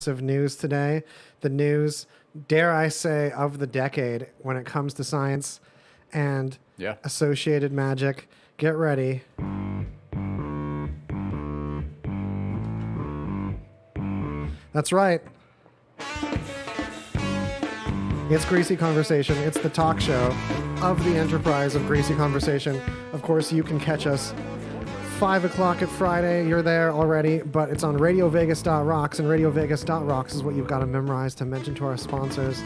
massive news today. The news, dare I say, of the decade when it comes to science and associated magic. Get ready. That's right. It's Greasy Conversation. It's the talk show of the enterprise of Greasy Conversation. Of course, you can catch us 5 o'clock at Friday. You're there already, but it's on RadioVegas.rocks, and RadioVegas.rocks is what you've got to memorize to mention to our sponsors.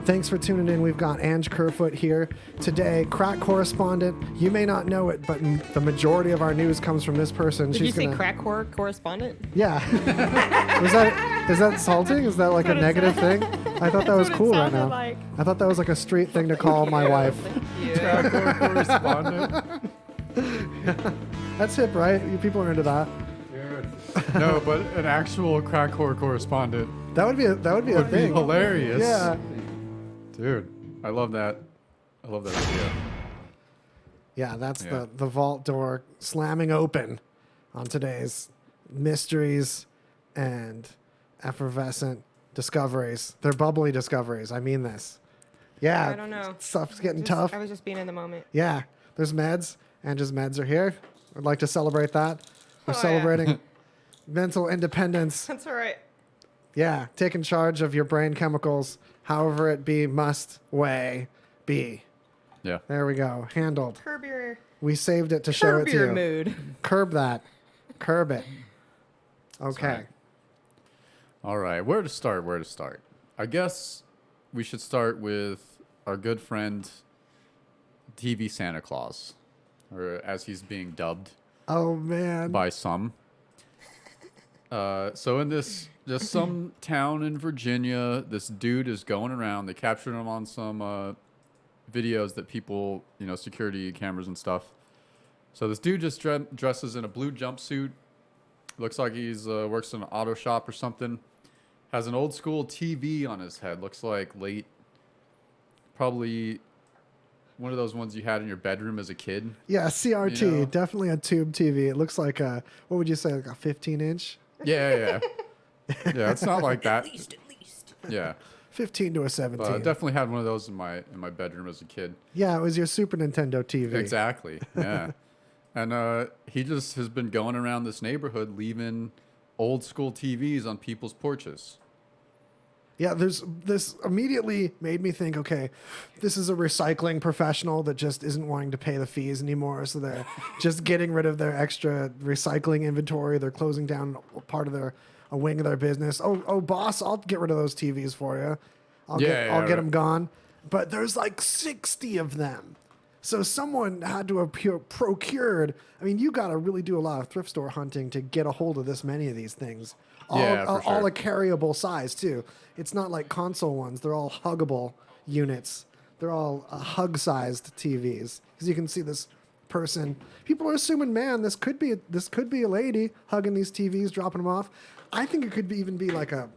Thanks for tuning in. We've got Ang Kerfoot here today, crack correspondent. You may not know it, but the majority of our news comes from this person. Did you say crack correspondent? Yeah. Is that insulting? Is that like a negative thing? I thought that was cool right now. Like. I thought that was like a street thing to call my wife. Crack correspondent. That's hip, right? You people are into that. Dude. No, but an actual crack correspondent. That would be a thing. Would be hilarious. Yeah. Dude, I love that. I love that idea. Yeah, that's the vault door slamming open on today's mysteries and effervescent discoveries. They're bubbly discoveries. I mean this. Yeah. I don't know. Stuff's getting tough. I was just being in the moment. Yeah. There's meds. Angie's meds are here. I'd like to celebrate that. We're celebrating mental independence. That's all right. Yeah. Taking charge of your brain chemicals, however it be, must, way, be. Yeah. There we go. Handled. We saved it to show it to you. Curb your mood. Curb that. Curb it. Okay. All right. Where to start? I guess we should start with our good friend, TV Santa Claus, or as he's being dubbed. Oh, man. By some. So in this, just some town in Virginia, this dude is going around. They captured him on some videos that people, security cameras and stuff. So this dude just dresses in a blue jumpsuit. Looks like he's works in an auto shop or something. Has an old school TV on his head. Looks like probably one of those ones you had in your bedroom as a kid. Yeah, CRT. Definitely a tube TV. It looks like what would you say, like a 15-inch? Yeah. Yeah, it's not like that. At least. Yeah. 15 to a 17. I definitely had one of those in my bedroom as a kid. Yeah, it was your Super Nintendo TV. Exactly. Yeah. And he just has been going around this neighborhood leaving old school TVs on people's porches. Yeah, this immediately made me think, okay, this is a recycling professional that just isn't wanting to pay the fees anymore, so they're just getting rid of their extra recycling inventory. They're closing down part of a wing of their business. Oh, boss, I'll get rid of those TVs for you. I'll get them gone. But there's like 60 of them. So someone had to have procured. I mean, you got to really do a lot of thrift store hunting to get a hold of this many of these things. All a carryable size, too. It's not like console ones. They're all huggable units. They're all hug-sized TVs. Because you can see this person. People are assuming, man, this could be a lady hugging these TVs, dropping them off. I think it could even be like a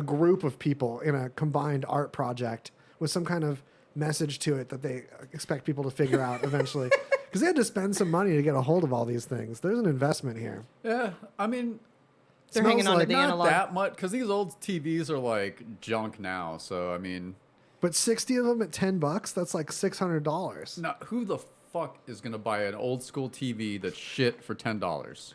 group of people in a combined art project with some kind of message to it that they expect people to figure out eventually. Because they had to spend some money to get a hold of all these things. There's an investment here. Yeah, I mean... They're hanging on to the analog. Not that much, because these old TVs are like junk now. So I mean, but 60 of them at $10, that's like $600. Now, who the fuck is gonna buy an old school TV that's shit for $10?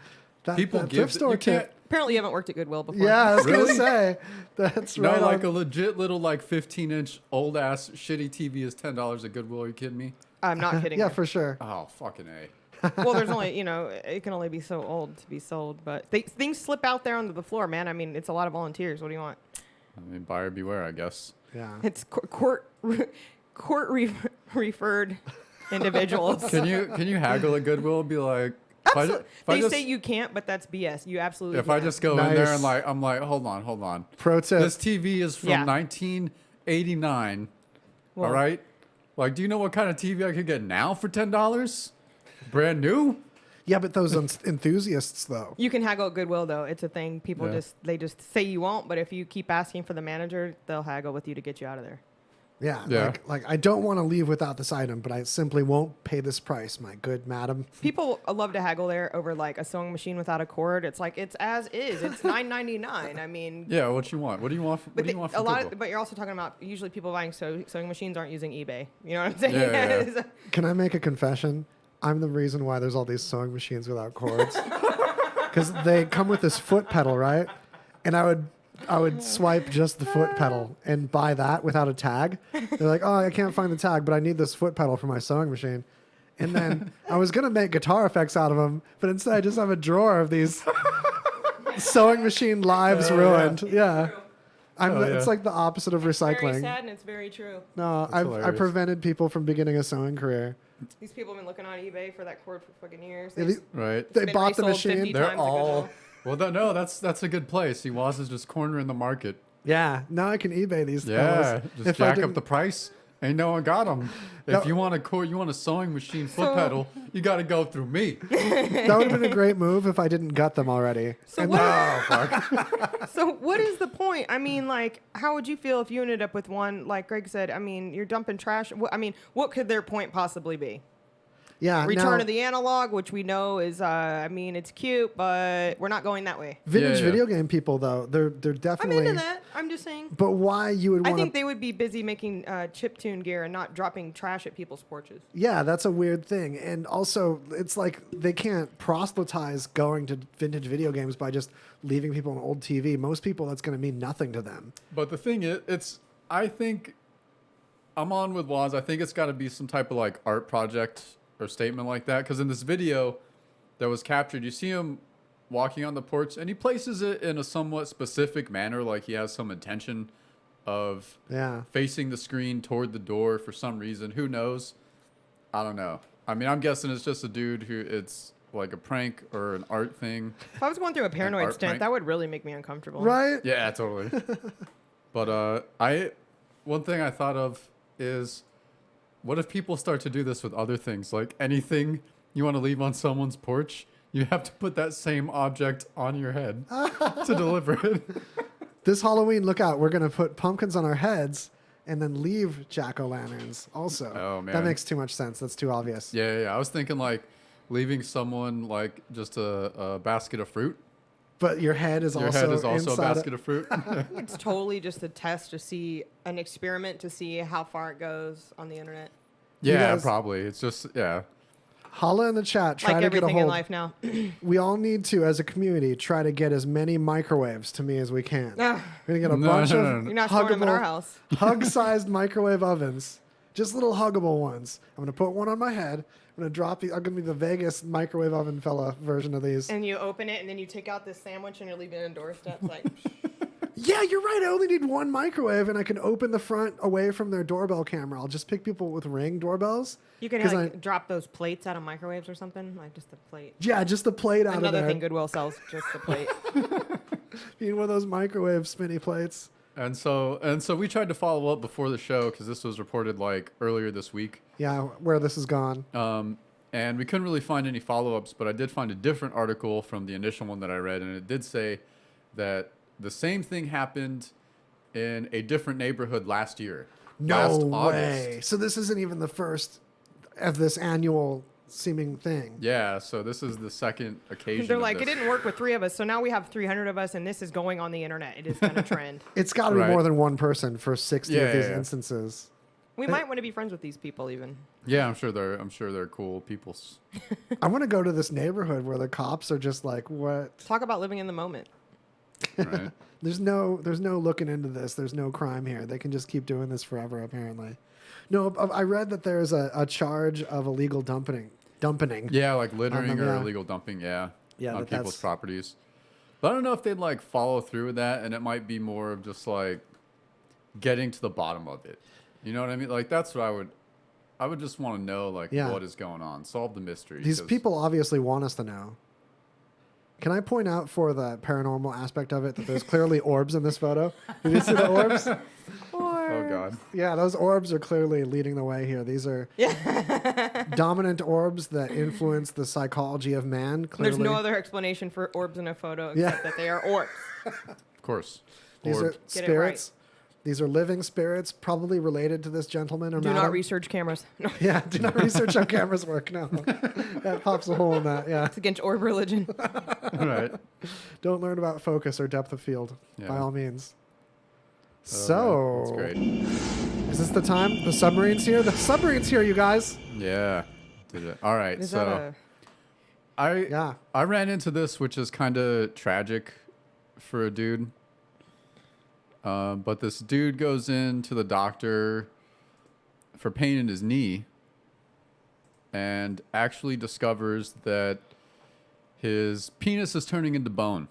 People give store can't. Apparently, you haven't worked at Goodwill before. Yeah, I was gonna say that's right. No, like a legit little 15-inch old ass shitty TV is $10 at Goodwill. Are you kidding me? I'm not kidding. Yeah, you. for sure. Oh, fucking A. Well, there's only, it can only be so old to be sold, but things slip out there onto the floor, man. I mean, it's a lot of volunteers. What do you want? I mean, buyer beware, I guess. Yeah. It's court referred individuals. Can you haggle at Goodwill and be like, they say you can't, but that's BS. You absolutely If can. I just go in there and I'm like, hold on. Pro tip. This TV is from 1989. Well, all right? Like, do you know what kind of TV I could get now for $10? Brand new? Yeah, but those enthusiasts, though. You can haggle at Goodwill, though. It's a thing. People Yeah. they just say you won't, but if you keep asking for the manager, they'll haggle with you to get you out of there. Yeah, Yeah. like I don't want to leave without this item, but I simply won't pay this price, my good madam. People love to haggle there over like a sewing machine without a cord. It's like it's as is. It's $9.99. I mean, Yeah, what you want? What do you want? What do you want from people? but you're also talking about usually people buying sewing machines aren't using eBay. You know what I'm saying? Yeah. Can I make a confession? I'm the reason why there's all these sewing machines without cords. Because they come with this foot pedal, right? And I would swipe just the foot pedal and buy that without a tag. They're like, oh, I can't find the tag, but I need this foot pedal for my sewing machine. And then I was going to make guitar effects out of them, but instead I just have a drawer of these sewing machine lives ruined. Yeah. It's like the opposite of recycling. Very sad and it's very true. No, That's I hilarious. prevented people from beginning a sewing career. These people have been looking on eBay for that cord for fucking years. Yeah, They- Right. They been bought the resold machine. 50 They're times a all. Goodwill. Well, no, that's a good place. See, Waz is just cornering the market. Yeah, now I can eBay these Yeah, fellas. just If I jack up didn't- the price. Ain't no one got them. No. If you want a sewing machine foot So- pedal, you got to go through me. That would have been a great move if I didn't gut them already. So And what? Oh fuck. So what is the point? I mean, like, how would you feel if you ended up with one? Like Greg said, I mean, you're dumping trash. I mean, what could their point possibly be? yeah, Return now, of the analog, which we know is, I mean, it's cute, but we're not going that way. vintage Yeah. video game people though, they're I'm definitely. into that. I'm just saying. But why you would I want think to? they would be busy making chiptune gear and not dropping trash at people's porches. Yeah, that's a weird thing, and also it's like they can't proselytize going to vintage video games by just leaving people an old TV. Most people, that's going to mean nothing to them. But the thing is, I think I'm on with Waz. I think it's got to be some type of like art project or statement like that. Because in this video that was captured, you see him walking on the porch, and he places it in a somewhat specific manner, like he has some intention of Yeah. facing the screen toward the door for some reason. Who knows? I don't know. I mean, I'm guessing it's just a dude who it's like a prank or an art thing. If I was going through a paranoid art stint, prank? that would really make me uncomfortable. Right? Yeah, totally. But one thing I thought of is, what if people start to do this with other things? Like anything you want to leave on someone's porch, you have to put that same object on your head to deliver it. This Halloween, look out. We're going to put pumpkins on our heads and then leave jack-o'-lanterns also. Oh, man. That makes too much sense. That's too obvious. Yeah. I was thinking like leaving someone like just a basket of fruit. But your head is Your also head is also a inside basket of fruit. It's totally just a test to see, an experiment to see how far it goes on the internet. Yeah, guys- probably. It's just, yeah. Holla in the chat. Try Like to get a everything in hold. life now. We all need to, as a community, try to get as many microwaves to me as we can. We're Ah, going to get a No, bunch no, of no, no. you're not storing them in our house. hug-sized microwave ovens. Just little huggable ones. I'm going to put one on my head. I'm going to drop these. I'm going to be the Vegas microwave oven fella version of these. And you open it, and then you take out this sandwich, and you're leaving it on doorsteps. Like, Yeah, you're right. I only need one microwave, and I can open the front away from their doorbell camera. I'll just pick people with Ring doorbells. you can 'Cause like drop those plates out of microwaves or something. Like just a plate. Yeah, just the plate out Another of thing there. Goodwill sells, just the plate. You need one of those microwave spinny plates. And so we tried to follow up before the show because this was reported like earlier this week. Yeah, where this is gone. And we couldn't really find any follow-ups, but I did find a different article from the initial one that I read, and it did say that the same thing happened in a different neighborhood last year. No last way. August. So this isn't even the first of this annual seeming thing. Yeah, so this is the second occasion. They're of like, this. it didn't work with 3 of us, so now we have 300 of us, and this is going on the internet. It is going to trend. It's got to be Right. more than one person for 60 Yeah, of these yeah, yeah. instances. We might want to be friends with these people, even. Yeah, I'm sure they're cool people. I want to go to this neighborhood where the cops are just like, what? Talk about living in the moment. Right? There's no looking into this. There's no crime here. They can just keep doing this forever, apparently. No, I read that there's a charge of illegal dumping. Yeah, like littering or yeah. illegal dumping. Yeah, Yeah, on that- people's that's- properties. But I don't know if they'd like follow through with that, and it might be more of just like getting to the bottom of it. You know what I mean? Like that's what I would just want to know, like Yeah. what is going on, solve the mystery. These 'cause- people obviously want us to know. Can I point out for the paranormal aspect of it that there's clearly orbs in this photo? Did you see the orbs? Oh God. Yeah, those orbs are clearly leading the way here. These are dominant orbs that influence the psychology of man. Clearly, There's no other explanation for orbs in a photo Yeah. except that they are orbs. Of course. These are Orb. Get it spirits. These are living spirits, probably related to this gentleman or Do madam. not research cameras. No, Yeah, do not research how cameras work. No, that pops a hole in that. Yeah, it's against orb religion. Right. don't learn about focus or depth of field by Yeah. all means. Oh, So, that's great. is this the time? The submarine's here. The submarine's here, you guys. Yeah. Did it. All right. Is that So a... Yeah. I ran into this, which is kind of tragic for a dude. But this dude goes in to the doctor for pain in his knee and actually discovers that his penis is turning into bone.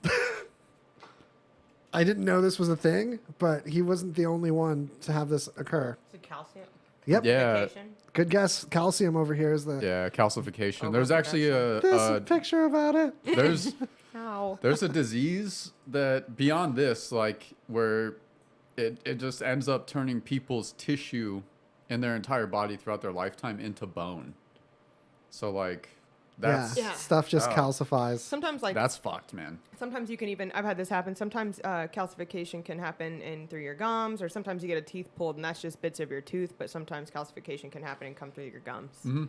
I didn't know this was a thing, but he wasn't the only one to have this occur. Is it calcium? Yep. Yeah. Good guess. Calcium over here is the. Yeah, calcification. There's actually This is a picture about it. there's How? there's a disease that beyond this, like where it just ends up turning people's tissue in their entire body throughout their lifetime into bone. So like that's Yeah. Stuff just Oh. calcifies. Sometimes, like, that's fucked, man. sometimes you can even, I've had this happen. Sometimes calcification can happen in through your gums, or sometimes you get a teeth pulled and that's just bits of your tooth, but sometimes calcification can happen and come through your gums. Mm-hmm.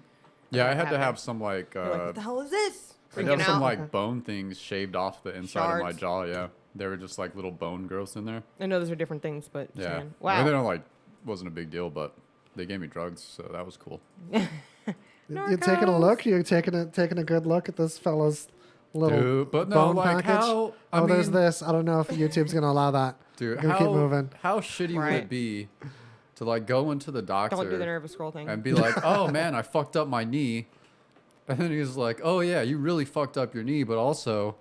Yeah, I had to happened. have some like You're like, what the hell is this? I had Freaking some out. like bone things shaved off the inside of my Shards. jaw. Yeah, they were just like little bone growths in there. I know those are different things, but Yeah, man, I mean, wow. they don't like wasn't a big deal, but they gave me drugs, so that was cool. You're taking a look. You're taking a good look at this fella's little Dude, but no, bone like package. how? I Oh, there's mean, this. I don't know if YouTube's gonna allow that. Dude, We're gonna keep how moving. how shitty would Right. it be to like go into the doctor Don't do the nervous scroll thing. and be like, "Oh man, I fucked up my knee," and then he's like, "Oh yeah, you really fucked up your knee, but also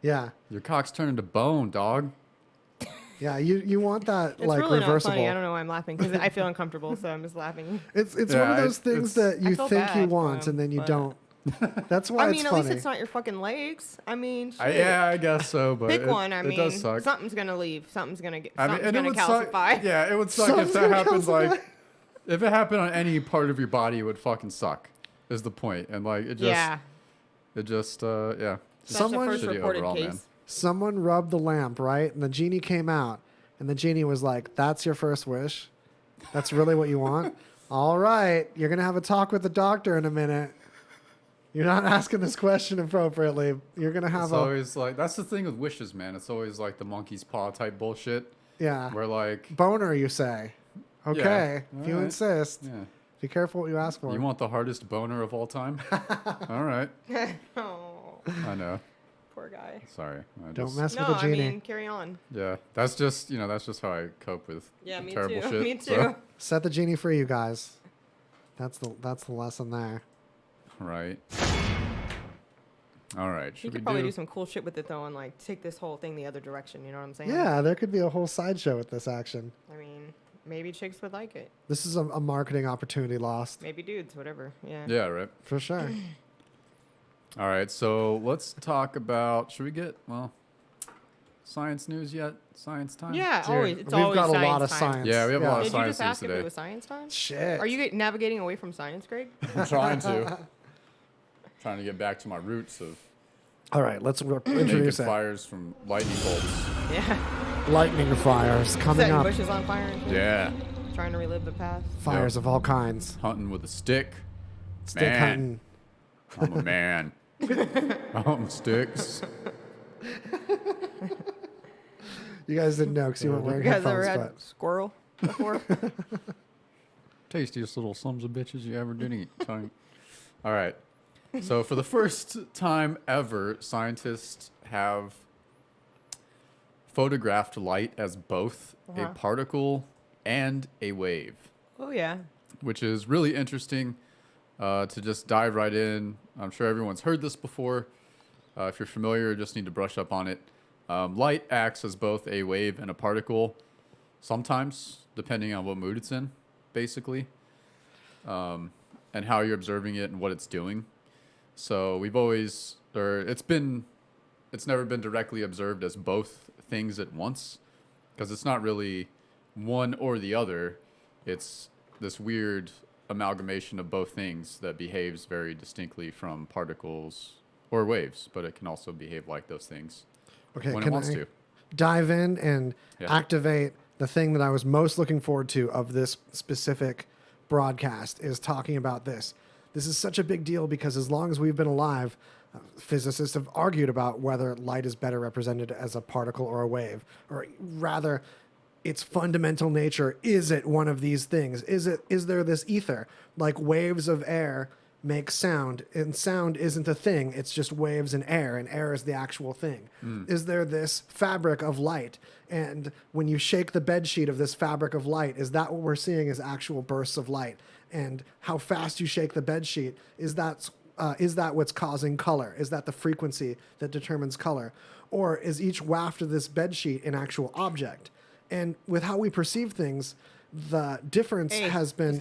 Yeah, your cock's turned to bone, dog." yeah. You want that It's like really not reversible. funny. I don't know why I'm laughing because I feel uncomfortable, so I'm just laughing. It's one Yeah, of those things that I you feel think you bad for want him, and then you but- don't. That's why I it's mean, at funny. least it's not your fucking legs. I mean, shit. Yeah, I guess so, but Pick one. I it mean, does suck. something's gonna leave. Something's gonna get. I mean, Something's and it gonna would calcify. suck. Yeah, it would suck Something's if that gonna happens. calcify. Like, if it happened on any part of your body, it would fucking suck. Is the point? And like, it just, Yeah. it just, yeah. That's Someone- the first Shitty reported overall, case. man. Someone rubbed the lamp, right? And the genie came out. And the genie was like, "That's your first wish? That's really what you want? All right. You're going to have a talk with the doctor in a minute. You're not asking this question appropriately. You're going to have It's always like that's the thing with wishes, man. It's always like the monkey's paw type bullshit. yeah. Where like, Boner, you say. Okay. If you alright. insist. yeah, Be careful what you ask for. you want the hardest boner of all time? All right, Oh, I know. poor guy. Sorry, I Don't just- mess No, with the I genie. mean, carry on. Yeah, that's just that's just how I cope with Yeah, me terrible too. shit. Me so- too. Set the genie free, you guys. That's the lesson there. Right. All right. You Should we could probably do some cool shit with it though, and like take this whole thing the other direction. You know what I'm saying? Yeah, there could be a whole sideshow with this action. I mean, maybe chicks would like it. This is a marketing opportunity lost. Maybe dudes, whatever. Yeah. Yeah. Right. For sure. All right. So let's talk about. Should we get science news yet? Science time. Yeah, Dude, always. It's we've always got a science lot of time. science. Yeah, we have a lot of Did you science just news ask if today. it was science time? Shit. Are you navigating away from science, Greg? I'm trying to. Trying to get back to my roots of All right, let's naked introduce it. fires from lightning bolts. Yeah. Lightning fires coming Setting up. bushes on fire and shit? Yeah. Trying to relive the past. Fires of all kinds. Hunting with a stick. Stick Man. hunting. I'm a man. I'm sticks. You guys didn't know because you weren't You wearing guys ever headphones, had squirrel before? Tastiest little sons of bitches you ever did eat. Tony. All right. So for the first time ever, scientists have photographed light as both a Uh-huh. particle and a wave, Oh yeah. which is really interesting to just dive right in. I'm sure everyone's heard this before. If you're familiar, you just need to brush up on it. Light acts as both a wave and a particle, sometimes, depending on what mood it's in, basically, and how you're observing it and what it's doing. So we've always, or it's never been directly observed as both things at once, because it's not really one or the other. It's this weird amalgamation of both things that behaves very distinctly from particles or waves, but it can also behave like those things Okay, when it can wants I to. dive in and Yeah. activate the thing that I was most looking forward to of this specific broadcast is talking about this. This is such a big deal because as long as we've been alive, physicists have argued about whether light is better represented as a particle or a wave, or rather, its fundamental nature. Is it one of these things? Is there this ether? Like waves of air make sound, and sound isn't a thing. It's just waves in air, and air is the actual thing. Is there this fabric of light? And when you shake the bed sheet of this fabric of light, is that what we're seeing as actual bursts of light? And how fast you shake the bed sheet, is that what's causing color? Is that the frequency that determines color? Or is each waft of this bed sheet an actual object? And with how we perceive things, the difference has been,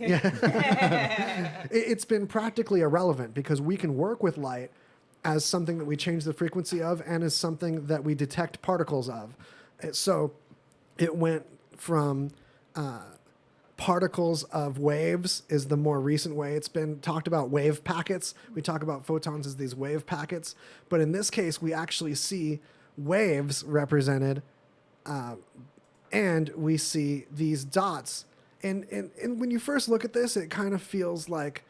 it's been practically irrelevant because we can work with light as something that we change the frequency of and as something that we detect particles of. So it went from particles of waves is the more recent way it's been talked about. Wave packets. We talk about photons as these wave packets. But in this case, we actually see waves represented and we see these dots. And when you first look at this, it kind of feels like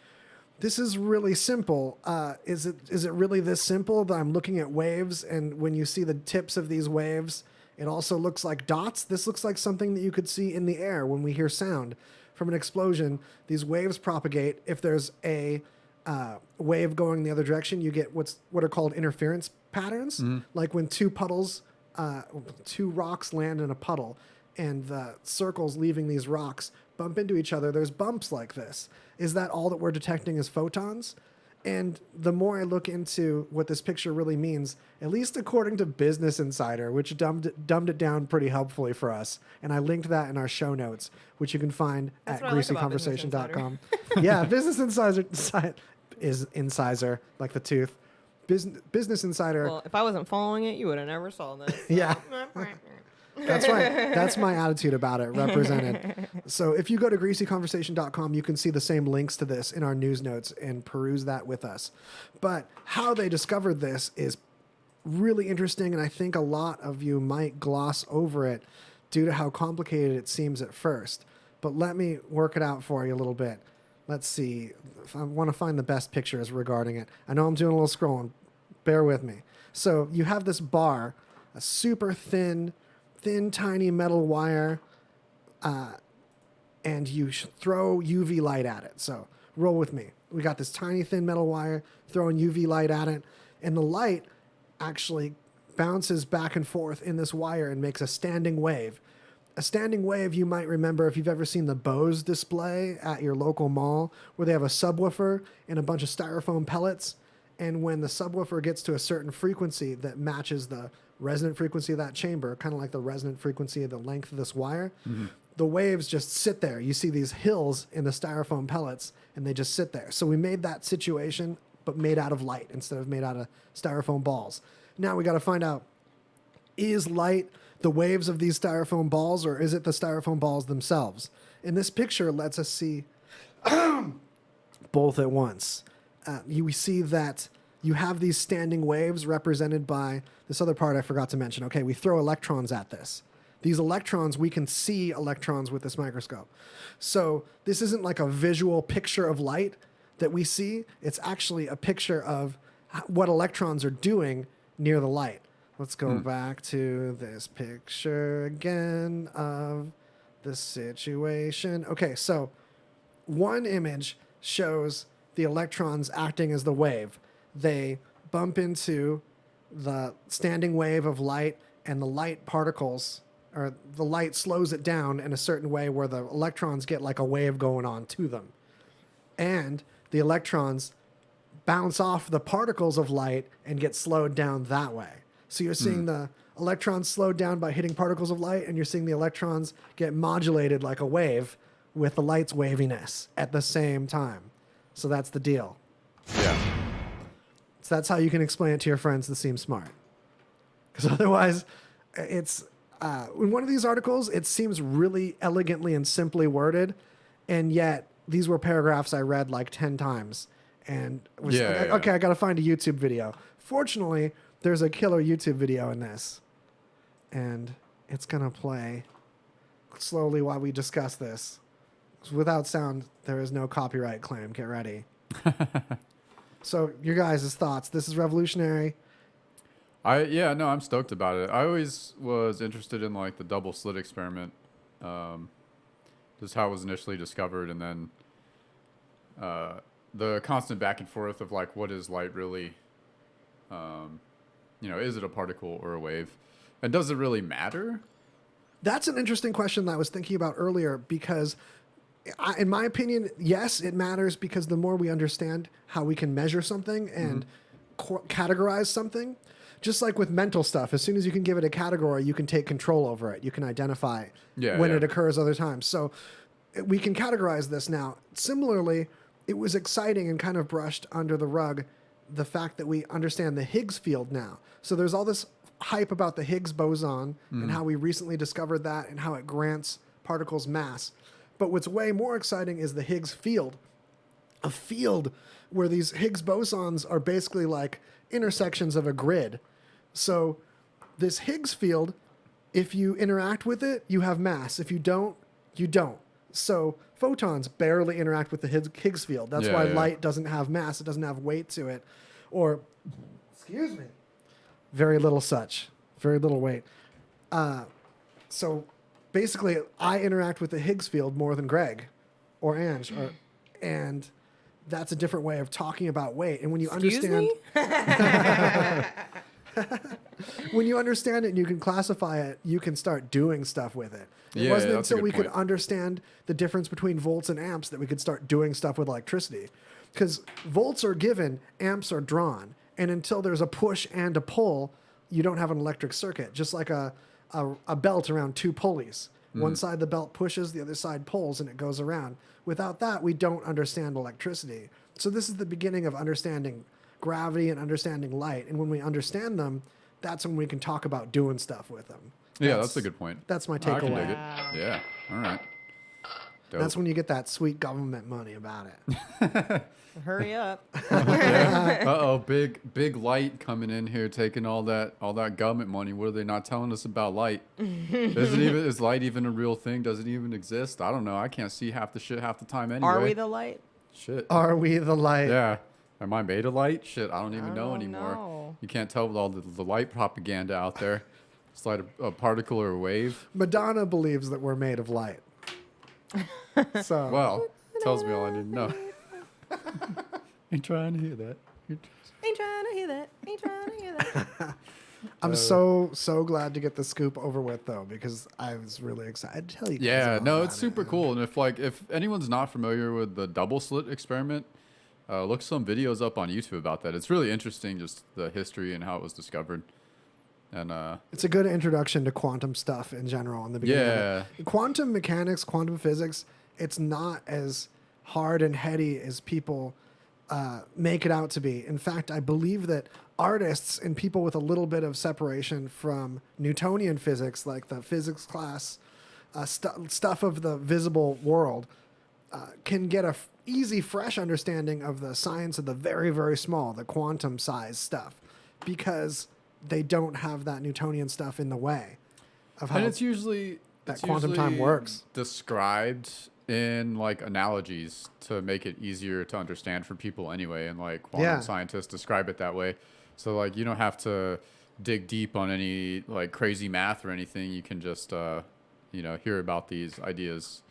this is really simple. Is it really this simple that I'm looking at waves, and when you see the tips of these waves, it also looks like dots? This looks like something that you could see in the air when we hear sound from an explosion. These waves propagate. If there's a wave going the other direction, you get what are called interference patterns, like when two rocks land in a puddle and the circles leaving these rocks bump into each other. There's bumps like this. Is that all that we're detecting as photons? And the more I look into what this picture really means, at least according to Business Insider, which dumbed it down pretty helpfully for us, and I linked that in our show notes, which you can find at greasyconversation.com. Yeah, Business Insider is incisor, like the tooth. Business Insider. Well, if I wasn't following it, you would have never saw this. So. Yeah. That's right. That's my attitude about it, represented. So if you go to greasyconversation.com, you can see the same links to this in our news notes and peruse that with us. But how they discovered this is really interesting, and I think a lot of you might gloss over it due to how complicated it seems at first. But let me work it out for you a little bit. Let's see. If I want to find the best pictures regarding it. I know I'm doing a little scrolling. Bear with me. So you have this bar, a super thin, tiny metal wire, and you throw UV light at it. So roll with me. We got this tiny, thin metal wire, throwing UV light at it, and the light actually bounces back and forth in this wire and makes a standing wave. A standing wave, you might remember if you've ever seen the Bose display at your local mall, where they have a subwoofer and a bunch of styrofoam pellets, and when the subwoofer gets to a certain frequency that matches the resonant frequency of that chamber, kind of like the resonant frequency of the length of this wire, the waves just sit there. You see these hills in the styrofoam pellets, and they just sit there. So we made that situation, but made out of light instead of made out of styrofoam balls. Now we got to find out, is light the waves of these styrofoam balls, or is it the styrofoam balls themselves? And this picture lets us see both at once. We see that you have these standing waves represented by this other part I forgot to mention. Okay, we throw electrons at this. These electrons, we can see electrons with this microscope. So this isn't like a visual picture of light that we see. It's actually a picture of what electrons are doing near the light. Let's go back to this picture again of the situation. Okay, so one image shows the electrons acting as the wave. They bump into the standing wave of light, and the light particles, or the light slows it down in a certain way where the electrons get like a wave going on to them. And the electrons bounce off the particles of light and get slowed down that way. So you're seeing the electrons slowed down by hitting particles of light, and you're seeing the electrons get modulated like a wave with the light's waviness at the same time. So that's the deal. Yeah. So that's how you can explain it to your friends that seem smart. Because otherwise, it's in one of these articles, it seems really elegantly and simply worded, and yet these were paragraphs I read like 10 times. And was okay, I got to find a YouTube video. Fortunately, there's a killer YouTube video in this, and it's going to play slowly while we discuss this. Without sound, there is no copyright claim. Get ready. So, your guys' thoughts. This is revolutionary. I'm stoked about it. I always was interested in like the double slit experiment, just how it was initially discovered, and then the constant back and forth of like, what is light really? Is it a particle or a wave? And does it really matter? That's an interesting question that I was thinking about earlier because, in my opinion, yes, it matters because the more we understand how we can measure something and categorize something, just like with mental stuff, as soon as you can give it a category, you can take control over it. You can identify when it occurs other times. So we can categorize this now. Similarly, it was exciting and kind of brushed under the rug the fact that we understand the Higgs field now. So there's all this hype about the Higgs boson and how we recently discovered that and how it grants particles mass. But what's way more exciting is the Higgs field, a field where these Higgs bosons are basically like intersections of a grid. So this Higgs field, if you interact with it, you have mass. If you don't, you don't. So photons barely interact with the Higgs field. That's why light doesn't have mass. It doesn't have weight to it. Or, excuse me, very little such. Very little weight. So basically, I interact with the Higgs field more than Greg or Ange. And that's a different way of talking about weight. And when you understand... when you understand it and you can classify it, you can start doing stuff with it. It wasn't until we could understand the difference between volts and amps that we could start doing stuff with electricity. Because volts are given, amps are drawn. And until there's a push and a pull, you don't have an electric circuit. Just like a belt around two pulleys. One side of the belt pushes, the other side pulls, and it goes around. Without that, we don't understand electricity. So this is the beginning of understanding gravity and understanding light. And when we understand them, that's when we can talk about doing stuff with them. That's a good point. That's my I can takeaway. dig it. Yeah. All right. Dope. That's when you get that sweet government money about it. Hurry up. Uh-oh, big light coming in here, taking all that government money. What are they not telling us about light? Is light even a real thing? Does it even exist? I don't know. I can't see half the shit half the time anyway. Are we the light? Shit. Are we the light? Yeah. Am I made of light? Shit, I don't even know don't anymore. know. You can't tell with all the light propaganda out there. It's like a particle or a wave. Madonna believes that we're made of light. So Well, tells me all I need to know. Ain't trying to hear that. Ain't trying to hear that. Ain't trying to hear that. I'm so glad to get the scoop over with though, because I was really excited to tell you guys Yeah, about no, that. it's super cool. And if anyone's not familiar with the double slit experiment, look some videos up on YouTube about that. It's really interesting, just the history and how it was discovered. And It's a good introduction to quantum stuff in general in the beginning. Yeah. Of it. Quantum mechanics, quantum physics, it's not as hard and heady as people make it out to be. In fact, I believe that artists and people with a little bit of separation from Newtonian physics, like the physics class stuff of the visible world, can get a easy, fresh understanding of the science of the very, very small, the quantum size stuff, because they don't have that Newtonian stuff in the way of how and it's usually quantum time works. Described in like analogies to make it easier to understand for people anyway, and like quantum scientists describe it that way. So like you don't have to dig deep on any like crazy math or anything. You can just hear about these ideas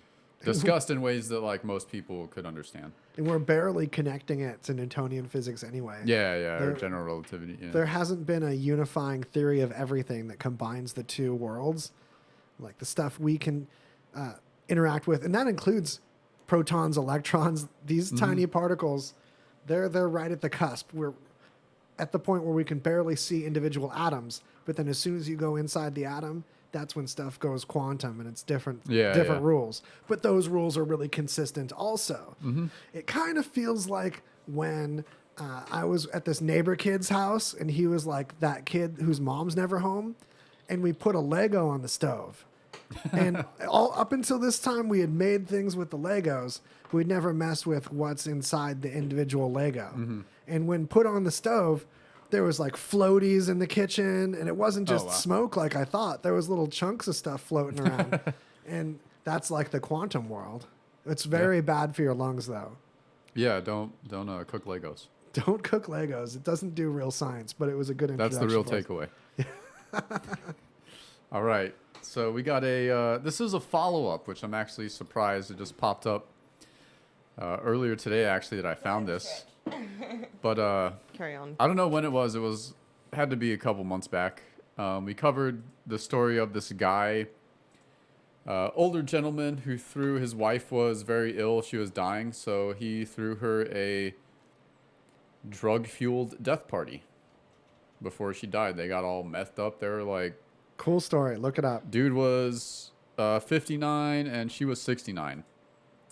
discussed in ways that like most people could understand. And we're barely connecting it to Newtonian physics anyway. Or general relativity. Yeah. There hasn't been a unifying theory of everything that combines the two worlds, like the stuff we can interact with, and that includes protons, electrons, these tiny particles. They're right at the cusp. We're at the point where we can barely see individual atoms, but then as soon as you go inside the atom, that's when stuff goes quantum, and it's different rules. But those rules are really consistent also. It kind of feels like when I was at this neighbor kid's house, and he was like that kid whose mom's never home, and we put a Lego on the stove. And all up until this time, we had made things with the Legos. We'd never messed with what's inside the individual Lego. And when put on the stove, there was like floaties in the kitchen, and it wasn't just smoke like I thought. There was little chunks of stuff floating around. And that's like the quantum world. It's very bad for your lungs, though. Yeah, don't cook Legos. Don't cook Legos. It doesn't do real science, but it was a good That's introduction. the real takeaway. All right. So we got this is a follow-up, which I'm actually surprised it just popped up earlier today, actually, that I found this. But Carry on. I don't know when it was. It had to be a couple months back. We covered the story of this guy, older gentleman his wife was very ill. She was dying. So he threw her a drug-fueled death party before she died. They got all methed up. They were like, Cool story. Look it up. dude was 59 and she was 69.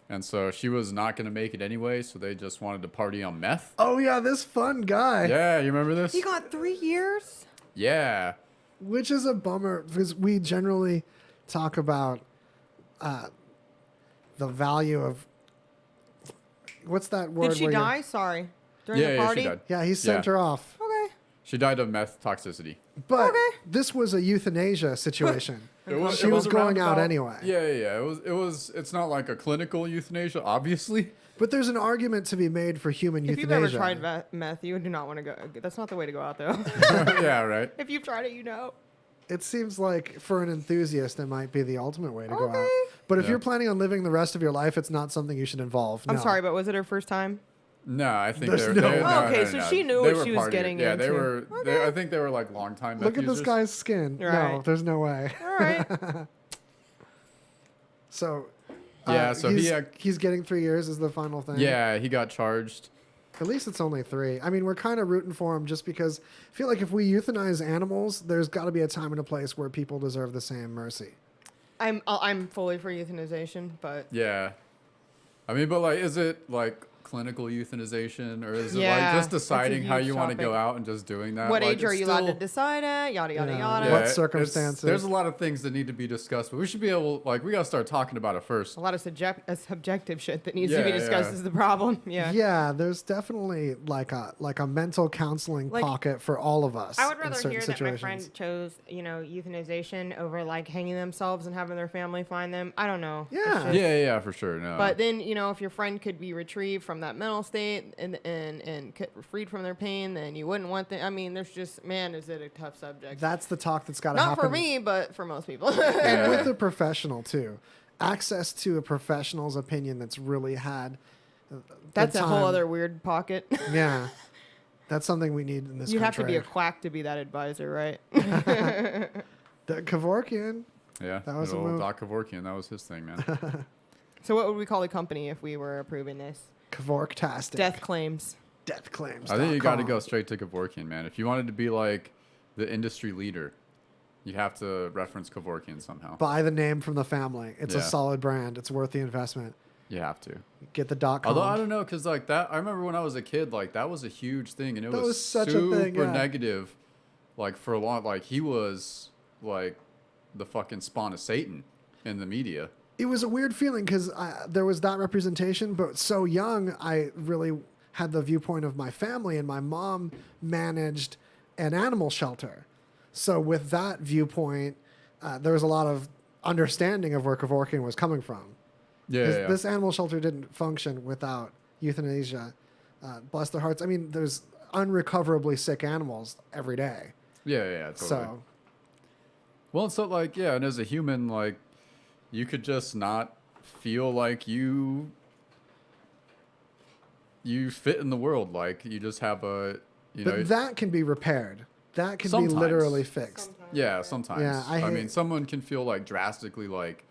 And so she was not going to make it anyway. So they just wanted to party on meth. Oh, yeah, this fun guy. Yeah, you remember this? He got 3 years? Yeah. Which is a bummer because we generally talk about the value of what's that word? Did she where you're- die? Sorry. During Yeah, the yeah, party? she died. Yeah, he sent Yeah. her off. Okay. She died of meth toxicity. But Okay. this was a euthanasia situation. It She was going out roundabout- anyway. Yeah. It's not like a clinical euthanasia, obviously. But there's an argument to be made for human If you've euthanasia. ever tried meth, you do not want to go. That's not the way to go out, though. Yeah, right. If you've tried it, you know. It seems like for an enthusiast, it might be the ultimate way to go out. Okay. But if Yeah. you're planning on living the rest of your life, it's not something you should involve. I'm No. sorry, but was it her first time? No, I think There's they're. no they- way. no, Okay, no, so no. she knew They what were she was partying. getting Yeah, they into. were. I think they were like long time. Look at this guy's skin. No, Right. there's no way. All right. So, Yeah, so he's getting 3 years is the final thing. Yeah, he got charged. At least it's only 3. I mean, we're kind of rooting for him just because I feel like if we euthanize animals, there's got to be a time and a place where people deserve the same mercy. I'm fully for euthanization, but Yeah, I mean, but like, is it like clinical euthanization, or is it Yeah, like just that's a deciding how huge you want to go topic. out and just doing that? what Like, age are it's you allowed to still- decide at? Yada yada Yeah. yada. What it's- circumstances? There's a lot of things that need to be discussed, but we should be able, like, we gotta start talking about it first. A lot of subjective shit that needs to be Yeah, discussed yeah. is the problem. Yeah, there's definitely like a mental counseling Like, pocket for all of us. I would in rather certain hear that my situations. friend chose, euthanization over like hanging themselves and having their family find them. I don't know. It's Yeah. just- Yeah, for sure. No, But then, if your friend could be retrieved from that mental state and freed from their pain, then you wouldn't want them. I mean, there's just, man, is it a tough subject. That's the talk that's got to Not happen. for me, but for most people. And with a professional too. Access to a professional's opinion that's really had. That's the a whole time. other weird pocket. Yeah, that's something we need in this. You have to be a country. quack to be that advisor, right? The Kevorkian. yeah, that was a little move. Doc Kevorkian, that was his thing, man. So what would we call the company if we were approving this? Kevorktastic. Death claims. Death claims. I think you got to go straight to Kevorkian, man. If you wanted to be like the industry leader, you have to reference Kevorkian somehow. Buy the name from the family. It's a Yeah. solid brand. It's worth the investment. You have to. Get the .com. Although I don't know, because like that, I remember when I was a kid, like that was a huge thing, and it That was was such a super thing, yeah. negative. Like for a long, like he was like the fucking spawn of Satan in the media. It was a weird feeling because there was that representation, but so young, I really had the viewpoint of my family, and my mom managed an animal shelter. So with that viewpoint, there was a lot of understanding of where Kevorkian was coming from. Yeah, yeah. This animal shelter didn't function without euthanasia. Bless their hearts. I mean, there's unrecoverably sick animals every day. Yeah, totally. So Well, so like, yeah, and as a human, like, you could just not feel like you fit in the world. Like, you just have a, but that can be repaired. That can Sometimes. be literally fixed. yeah, sometimes. Yeah, I mean, hate- someone can feel like drastically like.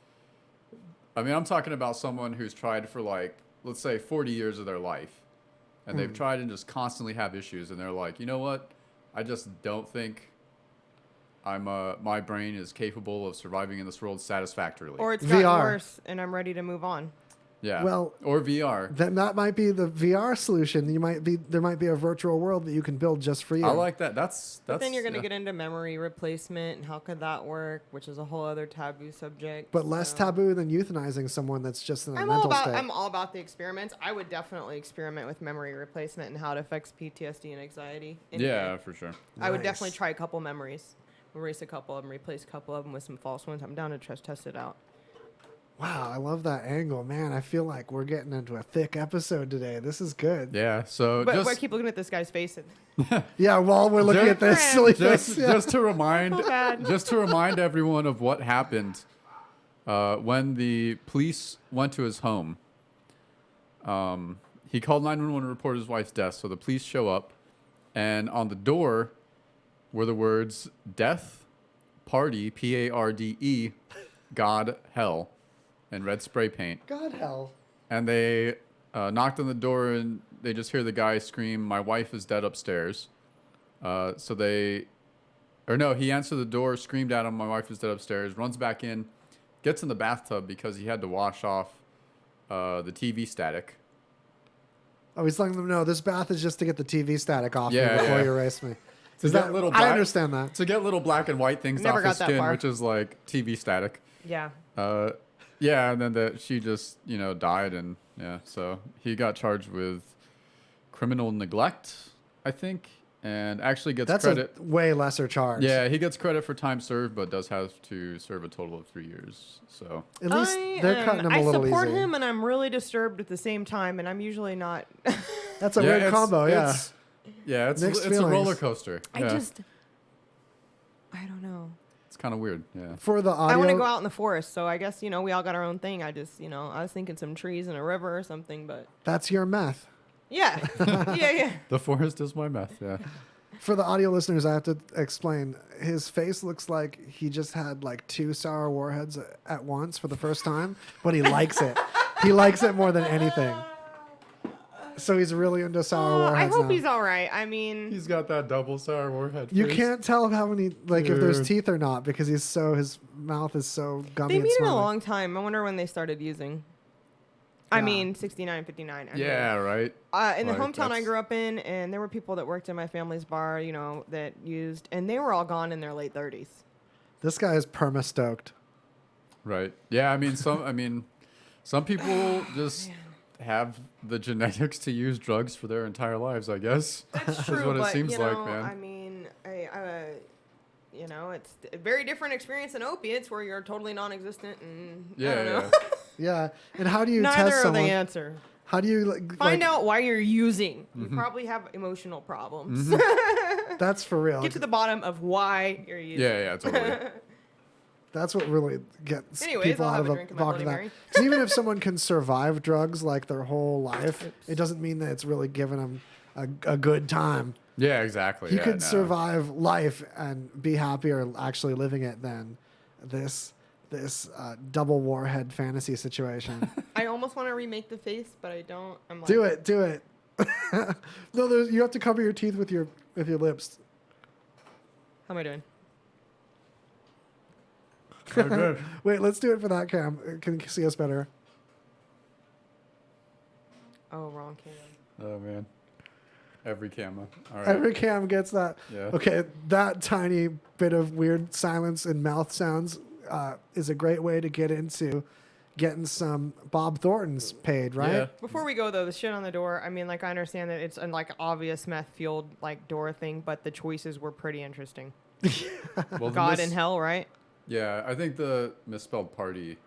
I mean, I'm talking about someone who's tried for like, let's say, 40 years of their life, and they've tried and just constantly have issues, and they're like, you know what? I just don't think my brain is capable of surviving in this world satisfactorily. Or it's gotten VR. worse and I'm ready to move on. yeah. Well- or VR. That might be the VR solution. There might be a virtual world that you can build just for you. I like that. That's. But then you're going to yeah. get into memory replacement and how could that work, which is a whole other taboo subject. but less so- taboo than euthanizing someone that's just in a I'm mental state. I'm all about the experiments. I would definitely experiment with memory replacement and how it affects PTSD and anxiety. Yeah, for sure. I would Nice. definitely try a couple memories, erase a couple of them, replace a couple of them with some false ones. I'm down to test it out. Wow, I love that angle, man. I feel like we're getting into a thick episode today. This is good. Yeah. So But I just keep looking at this guy's face. And Yeah, while we're looking at this silly face. Yeah. just to remind So bad. just to remind everyone of what happened when the police went to his home. He called 911 to report his wife's death. So the police show up, and on the door were the words "Death, Party," PARDE, God, Hell, in red spray paint. God hell. And they knocked on the door, and they just hear the guy scream, "My wife is dead upstairs." He answered the door, screamed at him, "My wife is dead upstairs," runs back in, gets in the bathtub because he had to wash off the TV static. Oh, he's letting them know this bath is just to get the TV static off Yeah, me before yeah. you erase me. To Is get that, little I black- understand that. To get little black and white things Never off got his that skin, far. which is like TV static. Yeah. Yeah, and then she just, died, and yeah, so he got charged with criminal neglect, I think, and actually gets That's credit. a way lesser charge. Yeah, he gets credit for time served, but does have to serve a total of 3 years. So At least they're cutting him a little I support easy. him, and I'm really disturbed at the same time, and I'm usually not. That's a weird combo, yeah. It's Mixed a feelings. roller coaster. I Yeah. don't know. It's kind of weird. Yeah. For the audio, I want to go out in the forest, so I guess, we all got our own thing. I just, I was thinking some trees and a river or something, but that's your meth. yeah. yeah. The forest is my meth. Yeah. For the audio listeners, I have to explain. His face looks like he just had like 2 sour warheads at once for the first time, but he likes it. He likes it more than anything. So he's really into sour I warheads hope now. he's all right. I mean, He's got that double sour warhead. You face. can't tell how many, like, if there's Dude. teeth or not because his mouth is so gummy they've and been a smelly. long time. I wonder when they started using. I Yeah. mean, 69, 59. I mean, Yeah, right. in the Like, hometown I that's- grew up in, and there were people that worked in my family's bar, that used, and they were all gone in their late 30s. This guy is perma-stoked. Right. Yeah, some people just have the genetics to use drugs for their entire lives, I guess. That's true, is what it but seems like, man. I mean, it's a very different experience than opiates, where you're totally non-existent, and I don't know. Yeah. And how do you Neither test are someone? the answer. How do you like, Find out why you're using. You probably have emotional problems. That's for real. Get to the bottom of why you're using. Yeah, totally. That's what really gets Anyways, people I'll out have of a the drink of my vodka. Bloody Mary. 'Cause even if someone can survive drugs like their whole life, it doesn't mean that it's really giving them a good time. Yeah, exactly. You yeah, could no. survive life and be happier actually living it than this double warhead fantasy situation. I almost want to remake the face, but I don't. I'm like, Do it. No, you have to cover your teeth with your lips. How am I doing? Oh, good. Wait, let's do it for that cam. Can you see us better? Oh, wrong cam. Oh, man. Every camera. All right. Every cam gets that. Yeah. Okay, that tiny bit of weird silence and mouth sounds is a great way to get into getting some Bob Thornton's paid, right? Yeah. Before we go though, the shit on the door. I mean, like I understand that it's an like obvious meth fueled like door thing, but the choices were pretty interesting. Well, the God in hell, right? Yeah, I think the misspelled party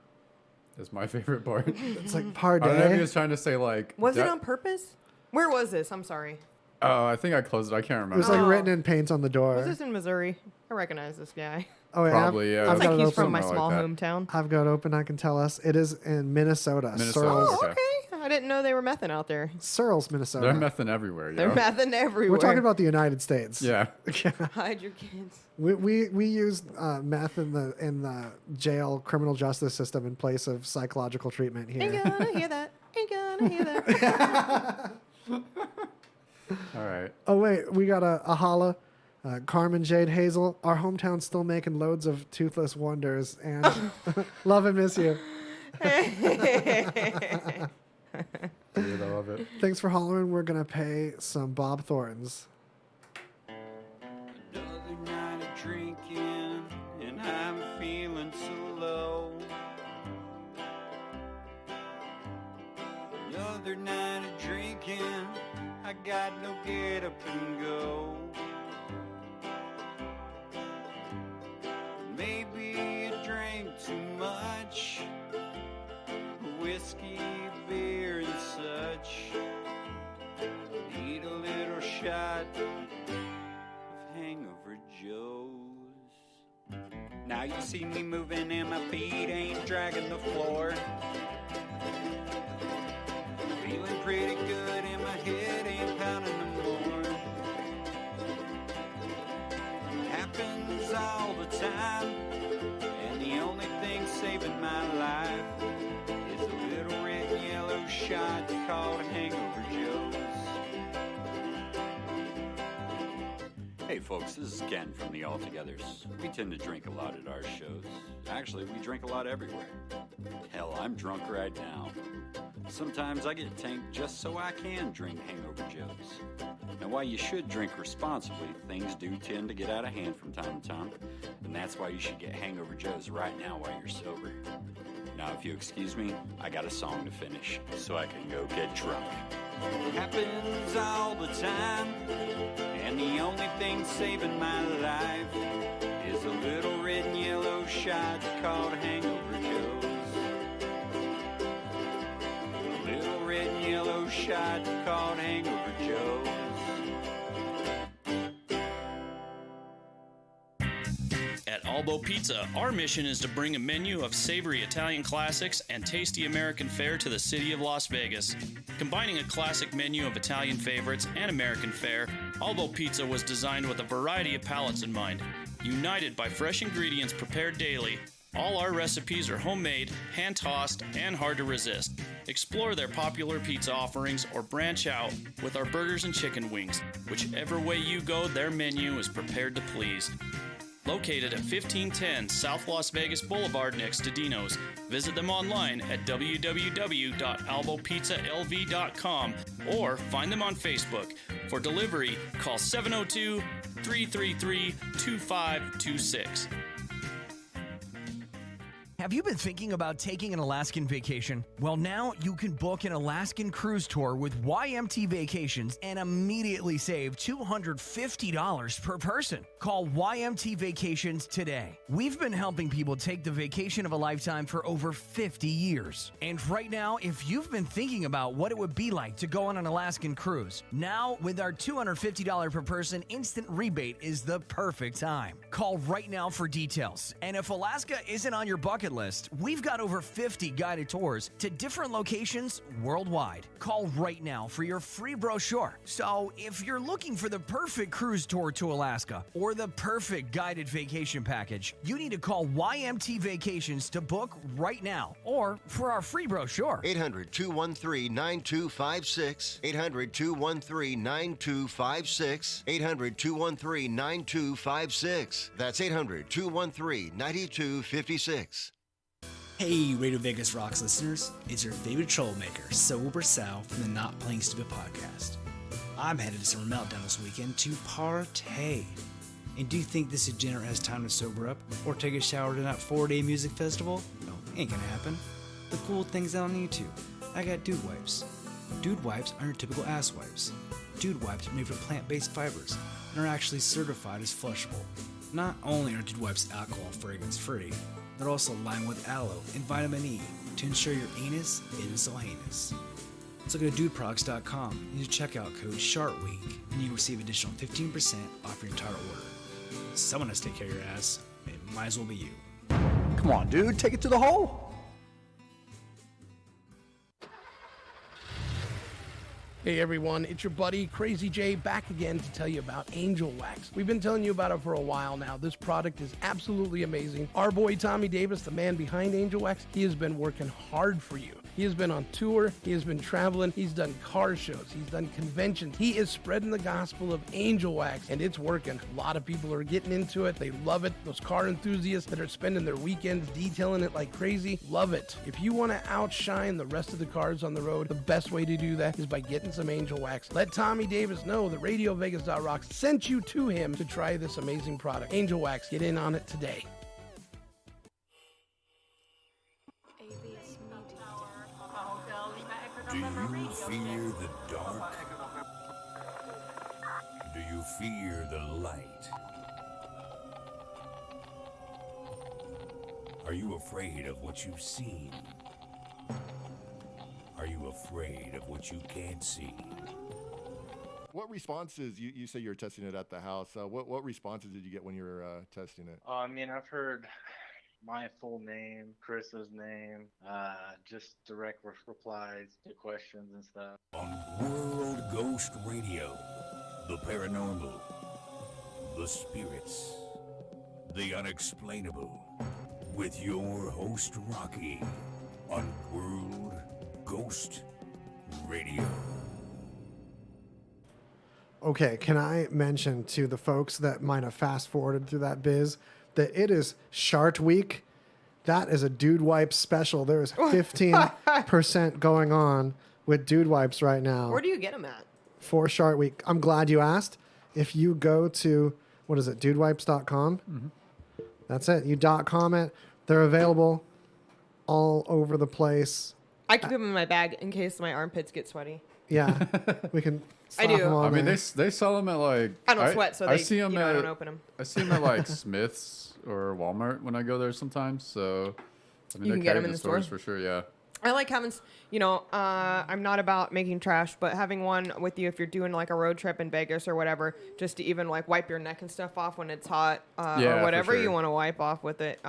is my favorite part. It's like I don't know if he parday. was trying to say like. Was it on purpose? Where was this? I'm sorry. Oh, I think I closed it. I can't It remember. was like Oh. written in paint on the door. Was this in Missouri? I recognize this guy. Oh, wait, Probably, yeah. I've It's got like it he's open. from my Somewhere small like that. hometown. I've got it open. I can tell us. It is in Minnesota. Minnesota. Searles, Oh, Okay. okay. I didn't know they were mething out there. Searles, Minnesota. They're mething everywhere. They're yo. mething everywhere. We're talking about the United States. Yeah. Hide your kids. We used meth in the jail criminal justice system in place of psychological treatment Ain't here. gonna hear that. Ain't gonna hear that. All right. Oh wait, we got a holla. Carmen Jade Hazel, our hometown's still making loads of toothless wonders, and love and miss you. Dude, I love it. Thanks for hollering. We're gonna pay some Bob Thorntons. Another night of drinking, and I'm feeling so low. Another night of drinking, I got no get up and go. Maybe I drank too much, whiskey, beer, and such. Need a little shot of Hangover Joe's. Now you see me moving and my feet ain't dragging the floor. Feeling pretty good and my head ain't pounding no more. Happens all the time, and the only thing saving my life is a little red and yellow shot called Hangover Joe's. Hey folks, this is Ken from the Altogether's. We tend to drink a lot at our shows. Actually, we drink a lot everywhere. Hell, I'm drunk right now. Sometimes I get tanked just so I can drink Hangover Joe's. Now, while you should drink responsibly, things do tend to get out of hand from time to time, and that's why you should get Hangover Joe's right now while you're sober. Now, if you excuse me, I got a song to finish, so I can go get drunk. Happens all the time, and the only thing saving my life is a little red and yellow shot called Hangover Joe's. A little red and yellow shot called Hangover Joe's. At Albo Pizza, our mission is to bring a menu of savory Italian classics and tasty American fare to the city of Las Vegas. Combining a classic menu of Italian favorites and American fare, Albo Pizza was designed with a variety of palates in mind. United by fresh ingredients prepared daily, all our recipes are homemade, hand-tossed, and hard to resist. Explore their popular pizza offerings or branch out with our burgers and chicken wings. Whichever way you go, their menu is prepared to please. Located at 1510 South Las Vegas Boulevard next to Dino's. Visit them online at www.albopizzalv.com or find them on Facebook. For delivery, call 702-333-2526. Have you been thinking about taking an Alaskan vacation? Well, now you can book an Alaskan cruise tour with YMT Vacations and immediately save $250 per person. Call YMT Vacations today. We've been helping people take the vacation of a lifetime for over 50 years. And right now, if you've been thinking about what it would be like to go on an Alaskan cruise, now with our $250 per person instant rebate is the perfect time. Call right now for details. And if Alaska isn't on your bucket list, we've got over 50 guided tours to different locations worldwide. Call right now for your free brochure. So if you're looking for the perfect cruise tour to Alaska or the perfect guided vacation package, you need to call YMT Vacations to book right now or for our free brochure. 800-213-9256. 800-213-9256. 800-213-9256. That's 800-213-9256. Hey, Radio Vegas Rocks listeners, it's your favorite troublemaker, Sober Sal from the Not Playing Stupid podcast. I'm headed to Summer Meltdown this weekend to partay. And do you think this degenerate has time to sober up or take a shower to that 4-day music festival? No, ain't gonna happen. The cool thing's out on YouTube. I got Dude Wipes. Dude Wipes are your typical ass wipes. Dude Wipes are made from plant-based fibers and are actually certified as flushable. Not only are Dude Wipes alcohol fragrance-free, they're also lined with aloe and vitamin E to ensure your anus isn't so heinous. So go to dudeproducts.com and use checkout code SHARTWEEK and you can receive additional 15% off your entire order. Someone has to take care of your ass. It might as well be you. Come on, dude, take it to the hole. Hey everyone, it's your buddy Crazy J back again to tell you about Angel Wax. We've been telling you about it for a while now. This product is absolutely amazing. Our boy Tommy Davis, the man behind Angel Wax, he has been working hard for you. He has been on tour, he has been traveling, he's done car shows, he's done conventions. He is spreading the gospel of Angel Wax, and it's working. A lot of people are getting into it, they love it. Those car enthusiasts that are spending their weekends detailing it like crazy, love it. If you want to outshine the rest of the cars on the road, the best way to do that is by getting some Angel Wax. Let Tommy Davis know that RadioVegas.rocks sent you to him to try this amazing product. Angel Wax, get in on it today. Do you fear the dark? Do you fear the light? Are you afraid of what you've seen? afraid of what you can't see. What responses, you say you're testing it at the house, what responses did you get when you were testing it? I mean, I've heard my full name, Chris's name, just direct replies to questions and stuff. On World Ghost Radio, the paranormal, the spirits, the unexplainable, with your host Rocky on World Ghost Radio. Okay, can I mention to the folks that might have fast forwarded through that biz that it is Shark Week? That is a Dude Wipes special. There is 15% going on with Dude Wipes right now. Where do you get them at? For Shark Week. I'm glad you asked. If you go to, what is it, dudewipes.com? Mm-hmm. That's it. You .com it. They're available all over the place. I keep them in my bag in case my armpits get sweaty. Yeah, we can. I do. I mean, they sell them at like. I don't sweat, so I see them I don't open them. I see them at like Smith's or Walmart when I go there sometimes. So I mean, You can get them in the stores store? for sure. Yeah. I like having, I'm not about making trash, but having one with you if you're doing like a road trip in Vegas or whatever, just to even like wipe your neck and stuff off when it's hot or whatever you want to wipe off with it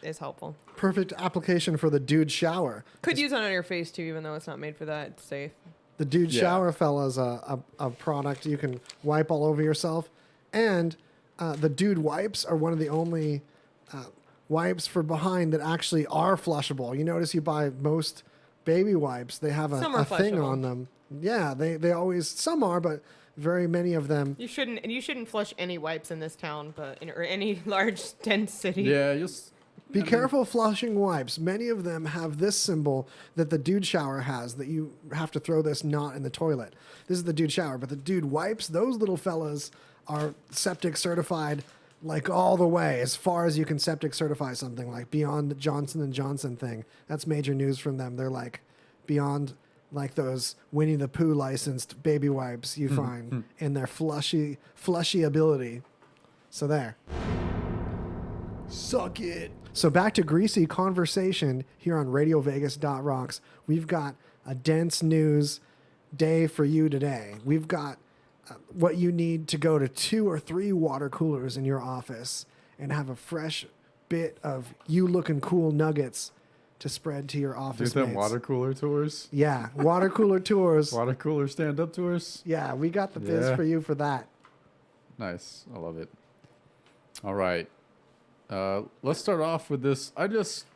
is helpful. Perfect application for the dude shower. Could use it on your face too, even though it's not made for that. It's safe. The Dude Shower Fella is a product you can wipe all over yourself. And the Dude Wipes are one of the only wipes for behind that actually are flushable. You notice you buy most baby wipes, they have a thing on them. Yeah, they always, some are, but very many of them. You shouldn't flush any wipes in this town, or any large, dense city. Yeah, just be careful flushing wipes. Many of them have this symbol that the Dude Shower has, that you have to throw this not in the toilet. This is the Dude Shower, but the Dude Wipes, those little fellas are septic certified like all the way, as far as you can septic certify something, like beyond the Johnson & Johnson thing. That's major news from them. They're like beyond like those Winnie the Pooh licensed baby wipes you find in their flushy ability. So there. Suck it. So back to Greasy conversation here on RadioVegas.rocks. We've got a dense news day for you today. We've got what you need to go to 2 or 3 water coolers in your office and have a fresh bit of you looking cool nuggets to spread to your office do them mates. water cooler tours. Yeah, water cooler tours. Water cooler stand-up tours. Yeah, we got the biz for you for that. Nice. I love it. All right. Let's start off with this. This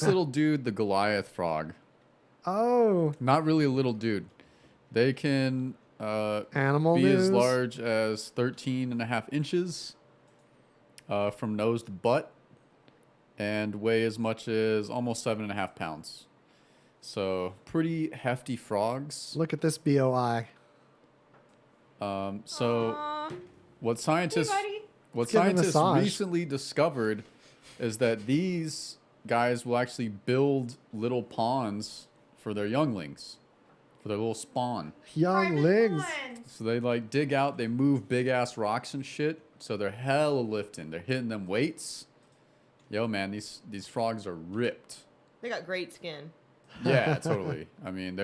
little dude, the Goliath frog. Oh. Not really a little dude. They can Animal be news. as large as 13.5 inches from nose to butt and weigh as much as almost 7.5 pounds. So pretty hefty frogs. Look at this BOI. What scientists recently discovered is that these guys will actually build little ponds for their younglings, for their little spawn. Younglings. So they like dig out, they move big ass rocks and shit. So they're hella lifting. They're hitting them weights. Yo, man, these frogs are ripped. They got great skin. Yeah, totally. I mean,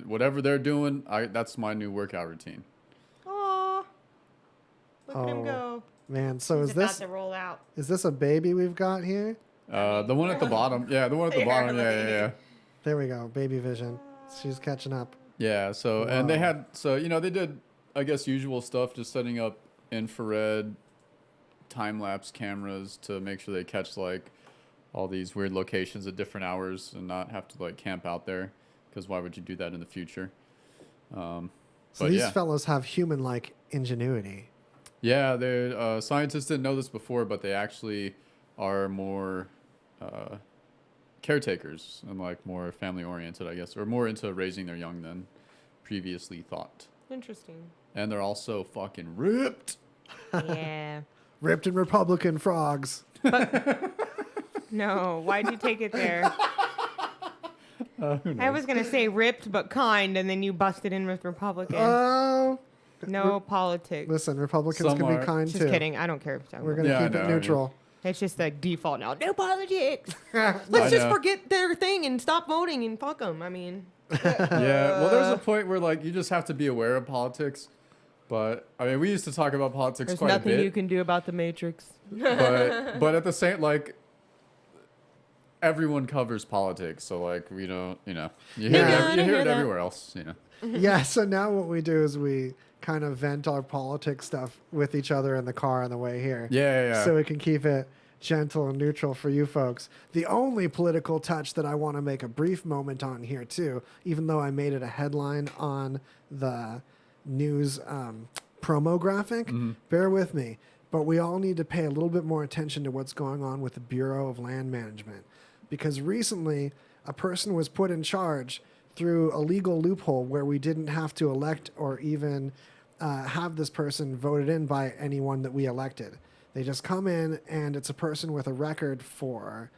whatever they're doing, that's my new workout routine. Aw. Look at him go. Man, so He's about to roll out. Is this a baby we've got here? The one at the bottom. Yeah, the one at the bottom. Yeah. There we go. Baby vision. She's catching up. Yeah, so, and they did, I guess, usual stuff, just setting up infrared time-lapse cameras to make sure they catch, like, all these weird locations at different hours and not have to, like, camp out there, because why would you do that in the future? So these fellows have human-like ingenuity. Yeah, scientists didn't know this before, but they actually are more caretakers and like more family oriented, I guess, or more into raising their young than previously thought. Interesting. And they're also fucking ripped. Yeah. Ripped and Republican frogs. No, why'd you take it there? I was going to say ripped but kind, and then you busted in with Republican. Oh. No politics. Listen, Republicans can be kind too. Just kidding. I don't care. We're going to keep it neutral. It's just the default now. No politics. Let's just forget their thing and stop voting and fuck them. I mean, Yeah, well, there's a point where like you just have to be aware of politics. But I mean, we used to talk about politics There's quite a nothing bit. you can do about the Matrix. but at the same, like, everyone covers politics, so like we don't, you hear it everywhere else, Yeah. So now what we do is we kind of vent our politics stuff with each other in the car on the way here. Yeah. So we can keep it gentle and neutral for you folks. The only political touch that I want to make a brief moment on here too, even though I made it a headline on the news promo graphic, bear with me, but we all need to pay a little bit more attention to what's going on with the Bureau of Land Management, because recently a person was put in charge through a legal loophole where we didn't have to elect or even have this person voted in by anyone that we elected. They just come in, and it's a person with a record for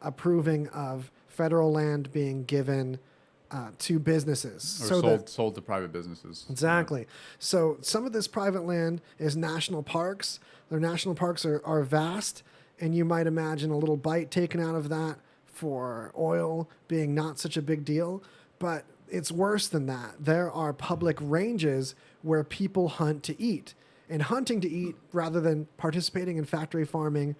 approving of federal land being given to businesses. Or sold to private businesses. Exactly. So some of this private land is national parks. Their national parks are vast, and you might imagine a little bite taken out of that for oil being not such a big deal. But it's worse than that. There are public ranges where people hunt to eat. And hunting to eat, rather than participating in factory farming,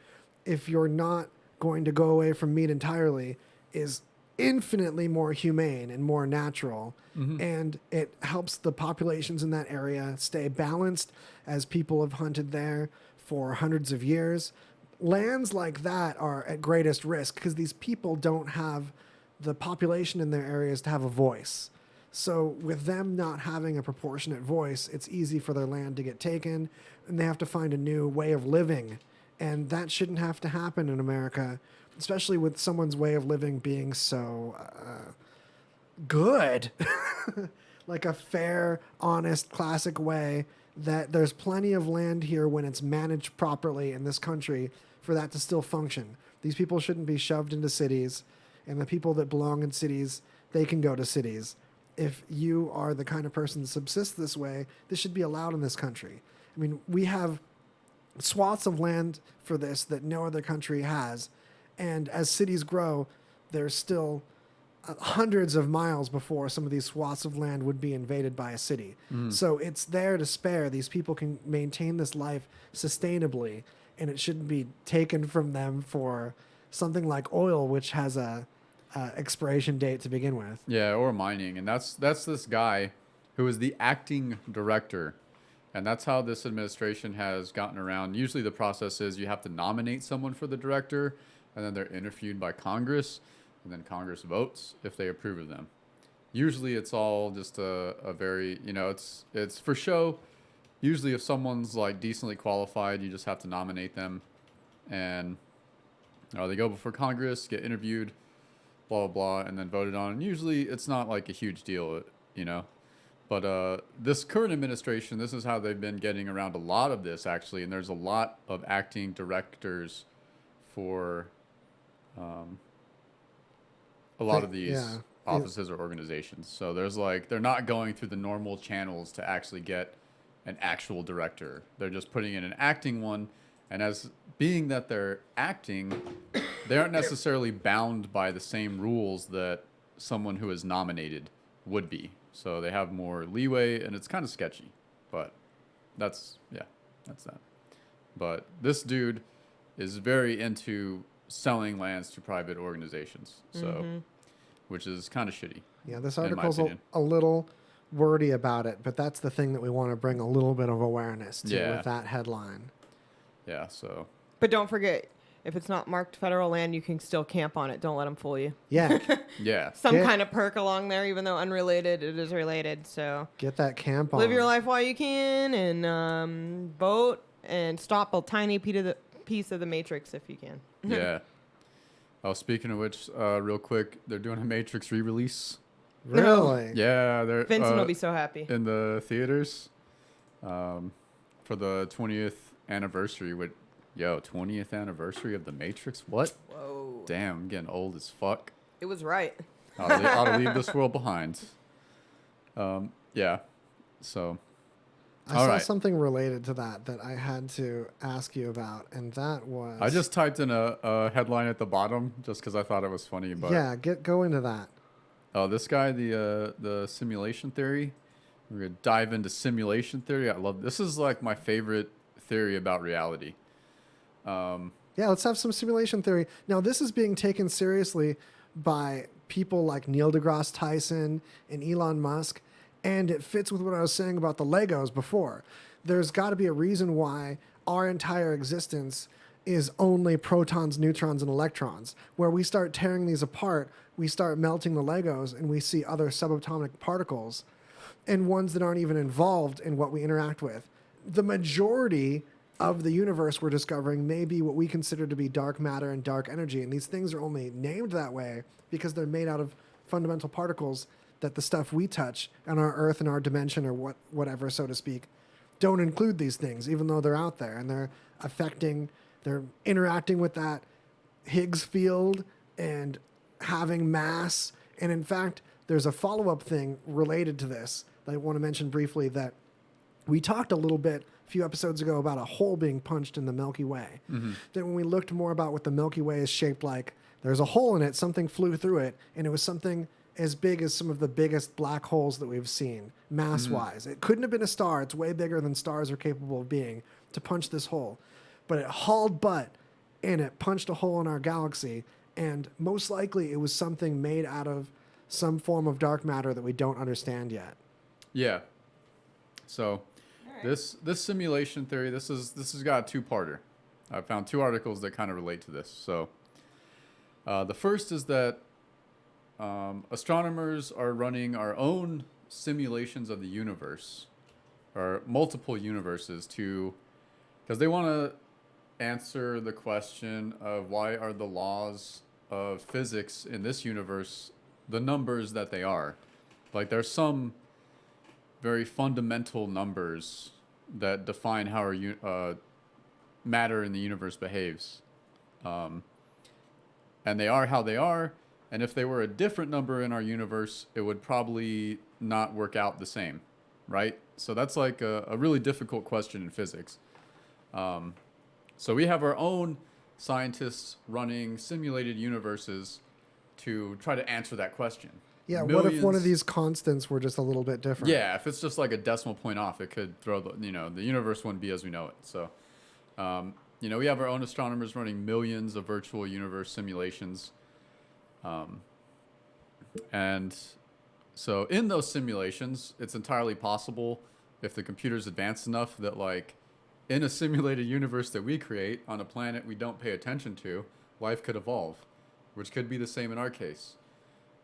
if you're not going to go away from meat entirely, is infinitely more humane and more natural. And it helps the populations in that area stay balanced as people have hunted there for hundreds of years. Lands like that are at greatest risk because these people don't have the population in their areas to have a voice. So with them not having a proportionate voice, it's easy for their land to get taken, and they have to find a new way of living. And that shouldn't have to happen in America, especially with someone's way of living being so good. Like a fair, honest, classic way that there's plenty of land here when it's managed properly in this country for that to still function. These people shouldn't be shoved into cities, and the people that belong in cities, they can go to cities. If you are the kind of person that subsists this way, this should be allowed in this country. I mean, we have swaths of land for this that no other country has. And as cities grow, there's still hundreds of miles before some of these swaths of land would be invaded by a city. So it's there to spare. These people can maintain this life sustainably, and it shouldn't be taken from them for something like oil, which has a expiration date to begin with. Yeah, or mining. And that's this guy who is the acting director. And that's how this administration has gotten around. Usually the process is you have to nominate someone for the director, and then they're interviewed by Congress, and then Congress votes if they approve of them. Usually it's all just a very, it's for show. Usually if someone's like decently qualified, you just have to nominate them, and they go before Congress, get interviewed, blah, blah, blah, and then voted on. And usually it's not like a huge deal, But this current administration, this is how they've been getting around a lot of this, actually. And there's a lot of acting directors for a lot of these offices or organizations. So there's they're not going through the normal channels to actually get an actual director. They're just putting in an acting one. And as being that they're acting, they aren't necessarily bound by the same rules that someone who is nominated would be. So they have more leeway, and it's kind of sketchy. But that's that. But this dude is very into selling lands to private organizations, which is kind of shitty. Yeah, this article's a little wordy about it, but that's the thing that we want to bring a little bit of awareness to with that headline. Yeah, so. But don't forget, if it's not marked federal land, you can still camp on it. Don't let them fool you. Yeah. Yeah. Some kind of perk along there, even though unrelated, it is related. So get that camp on. Live your life while you can, and vote, and stop a tiny piece of the Matrix if you can. Yeah. Oh, speaking of which, real quick, they're doing a Matrix re-release. Really? Yeah, they're Vincent will be so happy. In the theaters, for the 20th anniversary. 20th anniversary of the Matrix. What? Whoa. Damn, I'm getting old as fuck. It was right. Ought to leave this world behind. Yeah. So. I saw something related to that I had to ask you about, and that was... I just typed in a headline at the bottom just because I thought it was funny. But yeah, go into that. Oh, this guy, the simulation theory. We're gonna dive into simulation theory. I love this. Is like my favorite theory about reality. Yeah, let's have some simulation theory. Now, this is being taken seriously by people like Neil deGrasse Tyson and Elon Musk, and it fits with what I was saying about the Legos before. There's got to be a reason why our entire existence is only protons, neutrons, and electrons. Where we start tearing these apart, we start melting the Legos, and we see other subatomic particles and ones that aren't even involved in what we interact with. The majority of the universe we're discovering may be what we consider to be dark matter and dark energy. And these things are only named that way because they're made out of fundamental particles that the stuff we touch on our Earth and our dimension or whatever, so to speak, don't include these things, even though they're out there and they're interacting with that Higgs field and having mass. And in fact, there's a follow-up thing related to this that I want to mention briefly, that we talked a little bit a few episodes ago about a hole being punched in the Milky Way. Mm-hmm. That when we looked more about what the Milky Way is shaped like, there's a hole in it, something flew through it, and it was something as big as some of the biggest black holes that we've seen, mass-wise. It couldn't have been a star. It's way bigger than stars are capable of being to punch this hole. But it hauled butt, and it punched a hole in our galaxy, and most likely it was something made out of some form of dark matter that we don't understand yet. Yeah. So this simulation theory, this has got a two-parter. I found two articles that kind of relate to this. So the first is that astronomers are running our own simulations of the universe, or multiple universes, because they want to answer the question of why are the laws of physics in this universe the numbers that they are. Like, there's some very fundamental numbers that define how our matter in the universe behaves. And they are how they are. And if they were a different number in our universe, it would probably not work out the same, right? So that's like a really difficult question in physics. So we have our own scientists running simulated universes to try to answer that question. Yeah, what if one of these constants were just a little bit different? Yeah, if it's just like a decimal point off, it could throw the universe wouldn't be as we know it. So, we have our own astronomers running millions of virtual universe simulations. And so in those simulations, it's entirely possible, if the computer's advanced enough, that like in a simulated universe that we create on a planet we don't pay attention to, life could evolve, which could be the same in our case.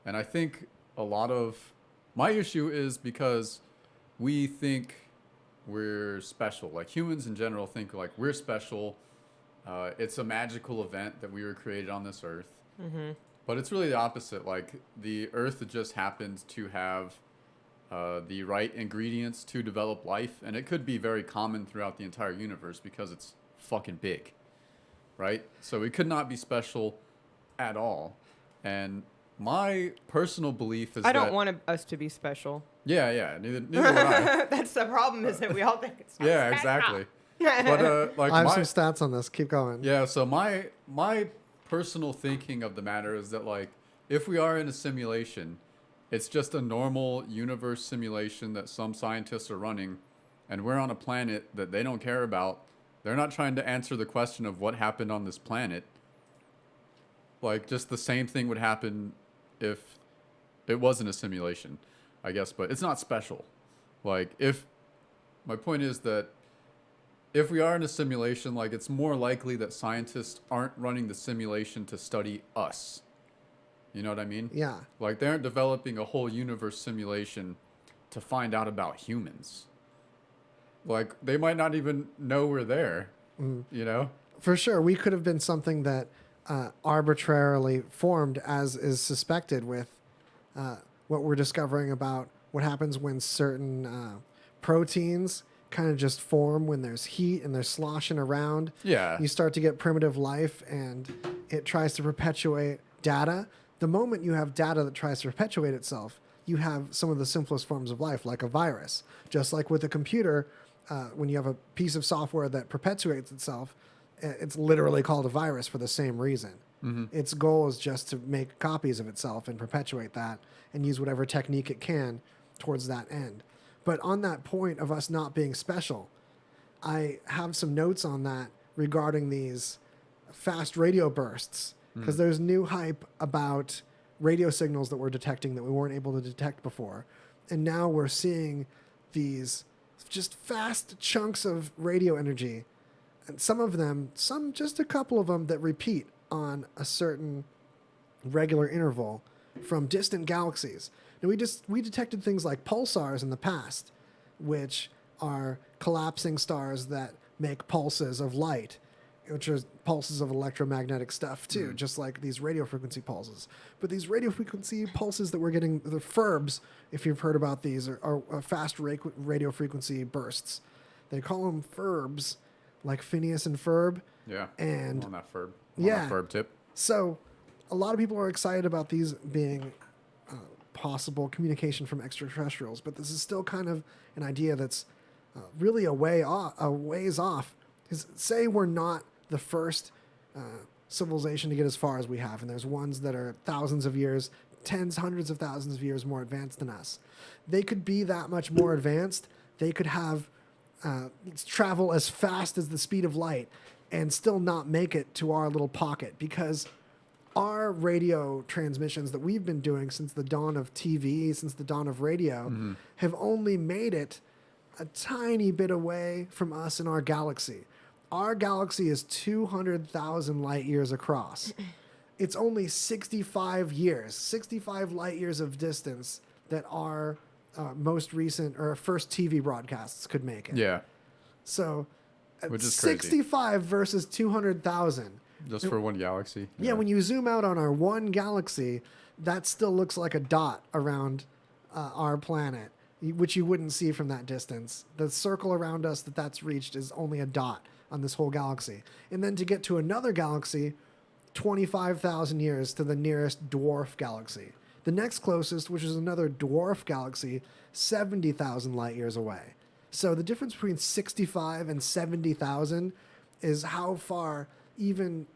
And I think a lot of my issue is because we think we're special. Like, humans in general think like we're special. It's a magical event that we were created on this earth. Mm-hmm. But it's really the opposite. Like, the earth just happens to have the right ingredients to develop life. And it could be very common throughout the entire universe because it's fucking big, right? So we could not be special at all. And my personal belief is I don't want us to be special. Yeah. Neither would I. That's the problem, is that we all think it's Yeah, special. exactly. But like, I have some stats on this. Keep going. Yeah, so my personal thinking of the matter is that, like, if we are in a simulation, it's just a normal universe simulation that some scientists are running, and we're on a planet that they don't care about. They're not trying to answer the question of what happened on this planet. Like, just the same thing would happen if it wasn't a simulation, I guess, but it's not special. Like, my point is that if we are in a simulation, like, it's more likely that scientists aren't running the simulation to study us. You know what I mean? Yeah. Like, they aren't developing a whole universe simulation to find out about humans. Like, they might not even know we're there, you know? For sure. We could have been something that arbitrarily formed, as is suspected with what we're discovering about what happens when certain proteins kind of just form when there's heat and they're sloshing around. Yeah. You start to get primitive life and it tries to perpetuate data. The moment you have data that tries to perpetuate itself, you have some of the simplest forms of life, like a virus. Just like with a computer, when you have a piece of software that perpetuates itself, it's literally called a virus for the same reason. Its goal is just to make copies of itself and perpetuate that and use whatever technique it can towards that end. But on that point of us not being special, I have some notes on that regarding these fast radio bursts, because there's new hype about radio signals that we're detecting that we weren't able to detect before. And now we're seeing these just fast chunks of radio energy. And some of them, just a couple of them that repeat on a certain regular interval from distant galaxies. Now we detected things like pulsars in the past, which are collapsing stars that make pulses of light, which are pulses of electromagnetic stuff too, just like these radio frequency pulses. But these radio frequency pulses that we're getting, the FIRBs, if you've heard about these, are fast radio frequency bursts. They call them FIRBs, like Phineas and Ferb. Yeah. And on that FIRB. Yeah. That FIRB tip. So a lot of people are excited about these being possible communication from extraterrestrials, but this is still kind of an idea that's really a ways off. Because say we're not the first civilization to get as far as we have, and there's ones that are thousands of years, tens, hundreds of thousands of years more advanced than us. They could be that much more advanced. They could have travel as fast as the speed of light and still not make it to our little pocket, because our radio transmissions that we've been doing since the dawn of TV, since the dawn of radio, have only made it a tiny bit away from us in our galaxy. Our galaxy is 200,000 light years across. It's only 65 light years of distance that our most recent or first TV broadcasts could make it. Yeah. So, which is crazy. 65 versus 200,000. Just for one galaxy? Yeah, when you zoom out on our one galaxy, that still looks like a dot around our planet, which you wouldn't see from that distance. The circle around us that's reached is only a dot on this whole galaxy. And then to get to another galaxy, 25,000 years to the nearest dwarf galaxy. The next closest, which is another dwarf galaxy, 70,000 light years away. So the difference between 65 and 70,000 is how far even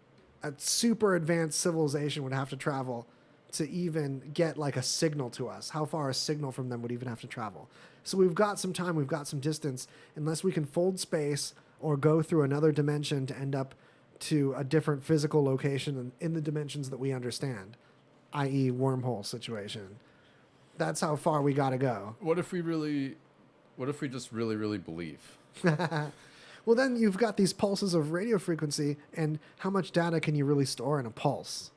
a super advanced civilization would have to travel to even get like a signal to us, how far a signal from them would even have to travel. So we've got some time, we've got some distance, unless we can fold space or go through another dimension to end up to a different physical location in the dimensions that we understand, i.e. wormhole situation. That's how far we got to go. What if we just really believe? Well, then you've got these pulses of radio frequency, and how much data can you really store in a pulse?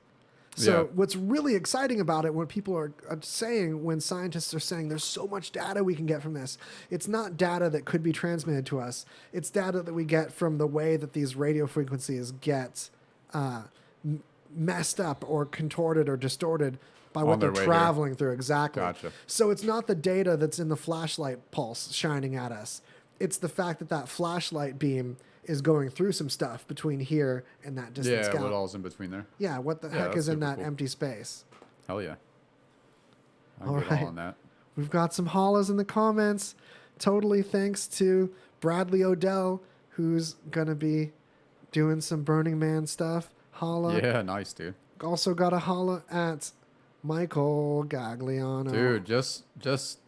So what's really exciting about it, what people are saying when scientists are saying there's so much data we can get from this, it's not data that could be transmitted to us. It's data that we get from the way that these radio frequencies get messed up or contorted or distorted by what they're traveling through. Exactly. Gotcha. So it's not the data that's in the flashlight pulse shining at us. It's the fact that flashlight beam is going through some stuff between here and that distance. Yeah, what all's in between there? Yeah, what the heck is in that empty space? Hell yeah. All right. On that. We've got some hollers in the comments. Totally thanks to Bradley Odell, who's going to be doing some Burning Man stuff. Holla. Yeah, nice, dude. Also got a holla at Michael Gagliano. Dude, just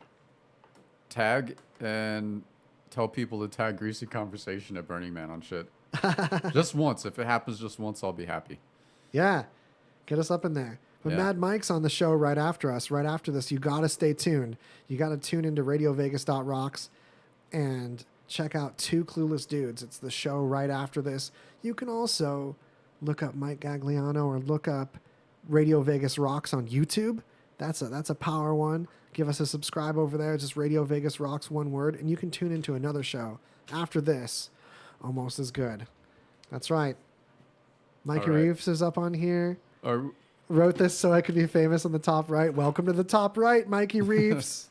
tag and tell people to tag Greasy Conversation at Burning Man on shit. Just once. If it happens just once, I'll be happy. Yeah. Get us up in there. But Mad Mike's on the show right after us. Right after this, you got to stay tuned. You got to tune into RadioVegas.rocks and check out Two Clueless Dudes. It's the show right after this. You can also look up Mike Gagliano or look up Radio Vegas Rocks on YouTube. That's a power one. Give us a subscribe over there. Just Radio Vegas Rocks, one word. And you can tune into another show after this. Almost as good. That's right. Mikey Reeves is up on here. Wrote this so I could be famous on the top right. Welcome to the top right, Mikey Reeves.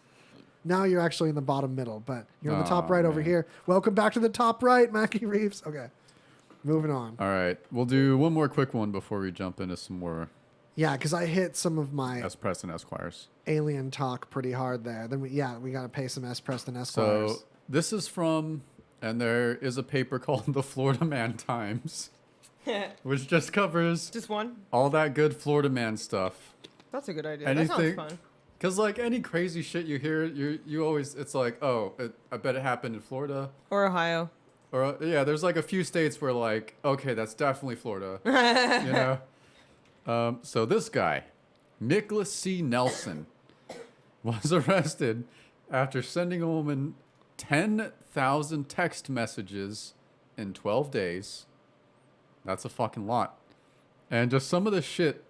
Now you're actually in the bottom middle, but you're on the top right over here. Welcome back to the top right, Mikey Reeves. Okay. Moving on. All right. We'll do one more quick one before we jump into some more. Yeah, because I hit some of my S-Press and Esquires alien talk pretty hard there. Then we got to pay some S-Press and Esquires. So this is from, and there is a paper called the Florida Man Times. which just covers Just one? all that good Florida man stuff. That's a good idea. That sounds fun. Because like any crazy shit you hear, you always, it's like, oh, I bet it happened in Florida. Or Ohio. Or yeah, there's like a few states where like, okay, that's definitely Florida. You know? So this guy, Nicholas C. Nelson, was arrested after sending a woman 10,000 text messages in 12 days. That's a fucking lot. And just some of the shit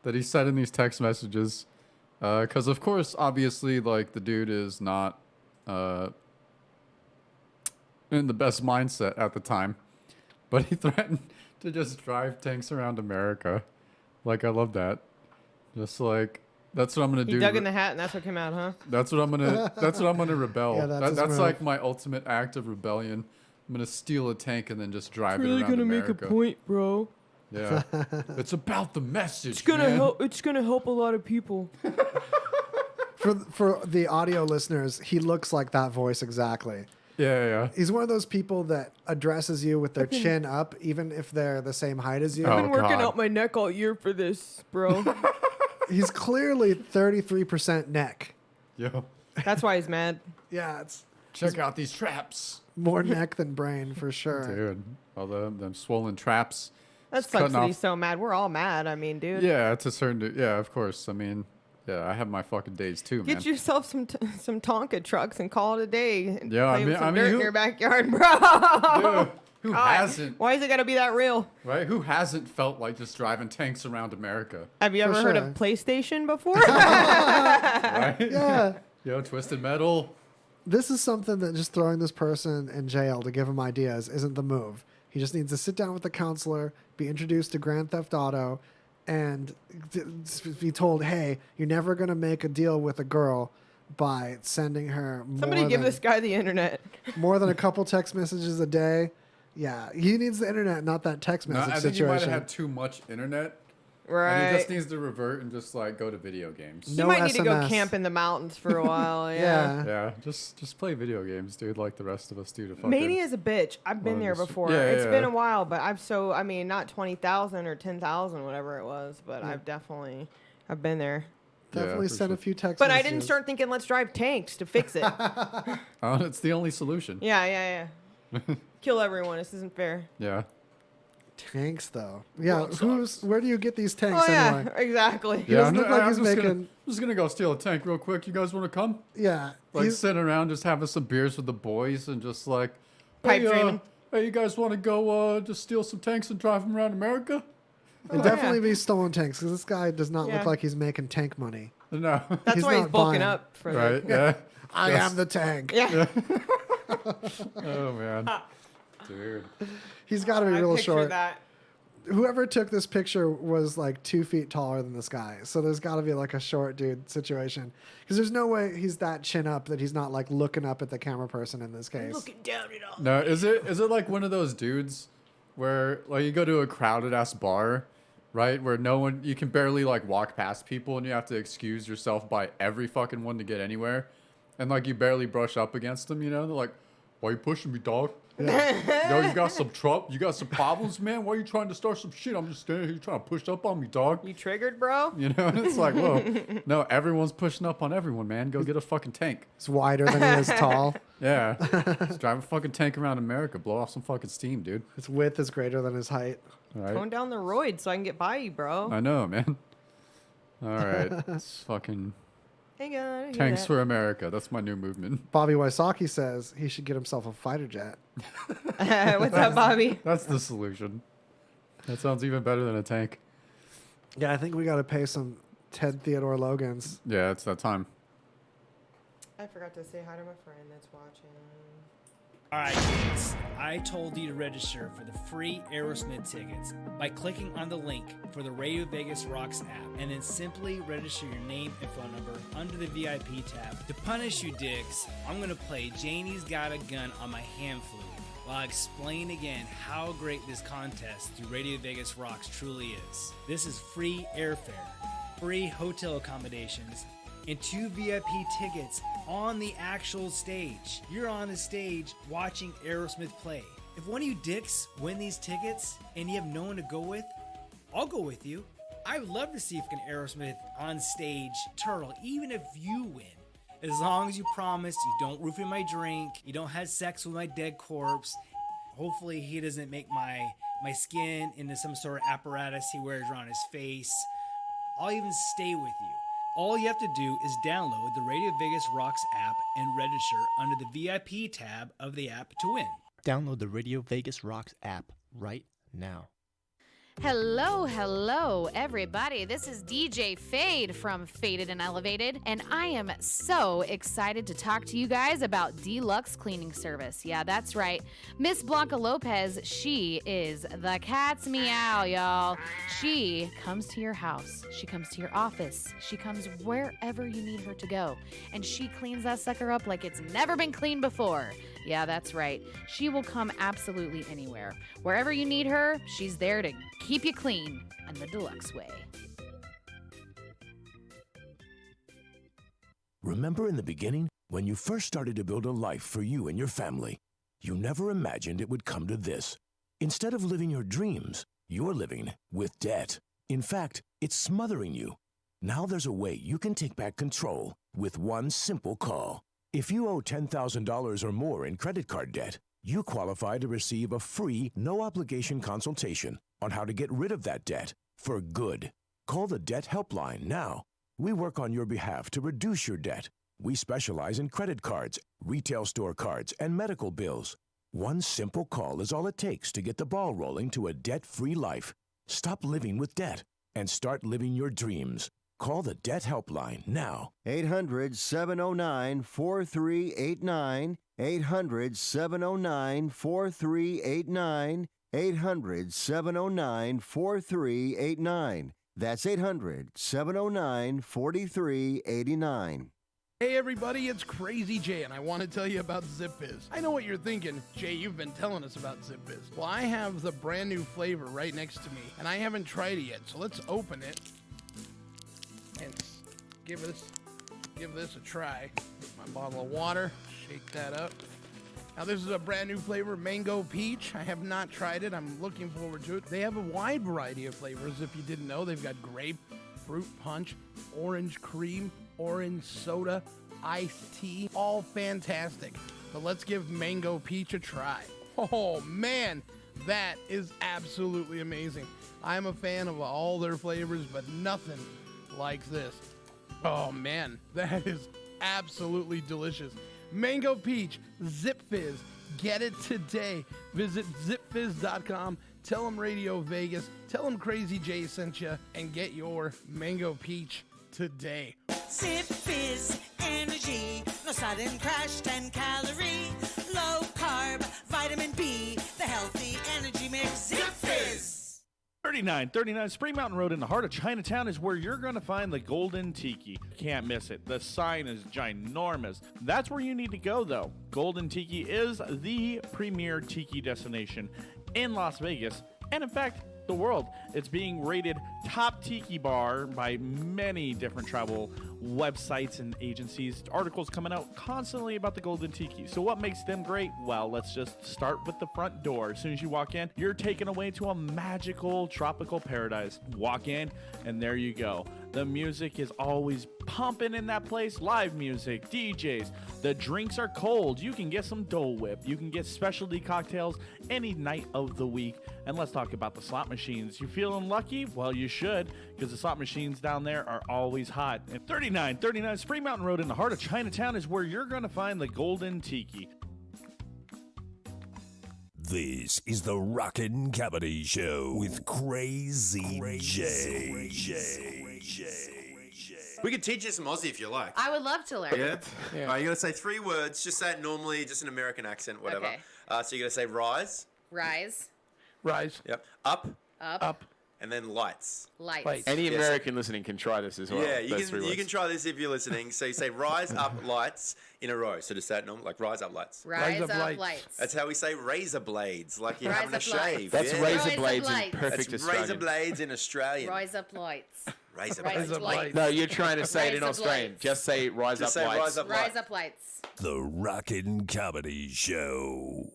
that he said in these text messages, because of course, obviously, like the dude is not in the best mindset at the time, but he threatened to just drive tanks around America. Like, I love that. Just like, that's what I'm gonna do. He dug in the hat and that's what came out, huh? That's what I'm gonna rebel. Yeah, that's like my ultimate act of rebellion. I'm gonna steal a tank and then just drive it around America. Really gonna make a point, bro. Yeah, it's about the message. It's gonna help. It's gonna help a lot of people. For the audio listeners, he looks like that voice exactly. Yeah. He's one of those people that addresses you with their chin up, even if they're the same height as you. I've been working out my neck all year for this, bro. He's clearly 33% neck. Yo. That's why he's mad. Yeah, Check out these traps. More neck than brain for sure. Dude, all them swollen traps. That sucks that he's so mad. We're all mad. I mean, dude. Yeah, to a certain yeah, of course. I mean, yeah, I have my fucking days too, man. Get yourself some Tonka trucks and call it a day. Yeah, I mean, dirt in your backyard, bro. Dude, who hasn't? Why is it gotta be that real? Right? Who hasn't felt like just driving tanks around America? Have you ever heard of PlayStation before? Right? Yeah. Yo, Twisted Metal. This is something that just throwing this person in jail to give him ideas isn't the move. He just needs to sit down with the counselor, be introduced to Grand Theft Auto, and be told, hey, you're never going to make a deal with a girl by sending her Somebody give this guy the internet. More than a couple text messages a day. Yeah, he needs the internet, not that text message I think situation. he might have had too much internet. Right. And he just needs to revert and just like go to video games. You might need to go camp in the mountains for a while. Yeah. Yeah. Just play video games, dude, like the rest of us do. To Mania is a bitch. I've been there before. It's been a while, but I mean, not 20,000 or 10,000, whatever it was, but I've been there. Definitely sent a few texts. But I didn't start thinking, let's drive tanks to fix it. It's the only solution. Yeah. Kill everyone. This isn't fair. Yeah. Tanks, though. Yeah, where do you get these tanks anyway? Yeah, exactly. He doesn't look like he's making... I'm just gonna go steal a tank real quick. You guys want to come? Yeah. Like sitting around just having some beers with the boys and just like... Pipe dreaming. Hey, you guys want to go just steal some tanks and drive them around America? It'd definitely be stolen tanks, because this guy does not look like he's making tank money. No. That's why he's bulking up. For right, yeah. I am the tank. Yeah. Oh, man. Dude. He's got to be real short. That. Whoever took this picture was like 2 feet taller than this guy. So there's got to be like a short dude situation. Because there's no way he's that chin up that he's not like looking up at the camera person in this case. Looking down at all. No, is it like one of those dudes where like you go to a crowded ass bar, right? Where you can barely like walk past people and you have to excuse yourself by every fucking one to get anywhere. And like you barely brush up against them, you know? They're like, why you pushing me, dog? Yeah. Yo, you got some trouble? You got some problems, man? Why are you trying to start some shit? I'm just standing here trying to push up on me, dog. You triggered, bro? You know, and it's like, whoa. No, everyone's pushing up on everyone, man. Go get a fucking tank. It's wider than he is tall. Yeah. Just drive a fucking tank around America. Blow off some fucking steam, dude. His width is greater than his height. All right. Tone down the roid so I can get by you, bro. I know, man. All right. It's fucking... Hang on. Tanks for America. That's my new movement. Bobby Wysocki says he should get himself a fighter jet. What's up, Bobby? That's the solution. That sounds even better than a tank. Yeah, I think we got to pay some Ted Theodore Logans. Yeah, it's that time. I forgot to say hi to my friend that's watching. All right, kids. I told you to register for the free Aerosmith tickets by clicking on the link for the Radio Vegas Rocks app and then simply register your name and phone number under the VIP tab. To punish you dicks, I'm going to play Janie's Got a Gun on my hand flute while I explain again how great this contest through Radio Vegas Rocks truly is. This is free airfare, free hotel accommodations, and 2 VIP tickets on the actual stage. You're on the stage watching Aerosmith play. If one of you dicks win these tickets and you have no one to go with, I'll go with you. I would love to see if Aerosmith on stage Turtle, even if you win. As long as you promise you don't roofie my drink, you don't have sex with my dead corpse. Hopefully he doesn't make my skin into some sort of apparatus he wears around his face. I'll even stay with you. All you have to do is download the Radio Vegas Rocks app and register under the VIP tab of the app to win. Download the Radio Vegas Rocks app right now. Hello, everybody. This is DJ Fade from Faded and Elevated, and I am so excited to talk to you guys about Deluxe Cleaning Service. Yeah, that's right. Miss Blanca Lopez, she is the cat's meow, y'all. She comes to your house. She comes to your office. She comes wherever you need her to go, and she cleans that sucker up like it's never been cleaned before. Yeah, that's right. She will come absolutely anywhere. Wherever you need her, she's there to keep you clean in the deluxe way. Remember in the beginning, when you first started to build a life for you and your family, you never imagined it would come to this. Instead of living your dreams, you're living with debt. In fact, it's smothering you. Now there's a way you can take back control with one simple call. If you owe $10,000 or more in credit card debt, you qualify to receive a free, no-obligation consultation on how to get rid of that debt for good. Call the Debt Helpline now. We work on your behalf to reduce your debt. We specialize in credit cards, retail store cards, and medical bills. One simple call is all it takes to get the ball rolling to a debt-free life. Stop living with debt and start living your dreams. Call the Debt Helpline now. 800-709-4389. 800-709-4389. 800-709-4389. That's 800-709-4389. Hey everybody, it's Crazy Jay, and I want to tell you about ZipFizz. I know what you're thinking. Jay, you've been telling us about ZipFizz. Well, I have the brand new flavor right next to me, and I haven't tried it yet, so let's open it and give this a try. My bottle of water, shake that up. Now this is a brand new flavor, Mango Peach. I have not tried it. I'm looking forward to it. They have a wide variety of flavors. If you didn't know, they've got grape, fruit punch, orange cream, orange soda, iced tea, all fantastic. But let's give Mango Peach a try. Oh man, that is absolutely amazing. I'm a fan of all their flavors, but nothing like this. Oh man, that is absolutely delicious. Mango Peach, ZipFizz. Get it today. Visit zipfizz.com. Tell them Radio Vegas. Tell them Crazy Jay sent you, and get your Mango Peach today. ZipFizz energy, no sudden crash, 10 calorie, low carb, vitamin B, the healthy energy mix. ZipFizz. 3939 Spring Mountain Road in the heart of Chinatown is where you're going to find the Golden Tiki. Can't miss it. The sign is ginormous. That's where you need to go, though. Golden Tiki is the premier tiki destination in Las Vegas, and in fact, the world. It's being rated top tiki bar by many different travel websites and agencies. Articles coming out constantly about the Golden Tiki. So what makes them great? Well, let's just start with the front door. As soon as you walk in, you're taken away to a magical tropical paradise. Walk in, and there you go. The music is always pumping in that place. Live music, DJs. The drinks are cold. You can get some Dole Whip. You can get specialty cocktails any night of the week. And let's talk about the slot machines. You feeling lucky? Well, you should, because the slot machines down there are always hot. And 3939 Spring Mountain Road in the heart of Chinatown is where you're going to find the Golden Tiki. This is the Rockin' Cavity Show with Crazy J. We could teach you some Aussie if you like. I would love to learn. Yeah? All right, you got to say 3 words. Just say it normally, just an American accent, whatever. Okay. So you got to say rise. Rise. Rise. Yep. Up. Up. And then lights. Lights. Any American listening can try this as well. Yeah, you can try this if you're listening. So you say rise, up, lights in a row. So just say it normal, like rise, up, lights. Rise up, lights. That's how we say razor blades, like you're Rise having a up shave. lights. That's yeah. razor Rise up blades in lights. perfect That's Australian. razor blades in Australian. Rise up lights. Razor Rise blades. up lights. No, you're trying to say it in Rise up Australian. lights. Just say rise Just up say lights. rise up Rise lights. up lights. The Rockin' Comedy Show.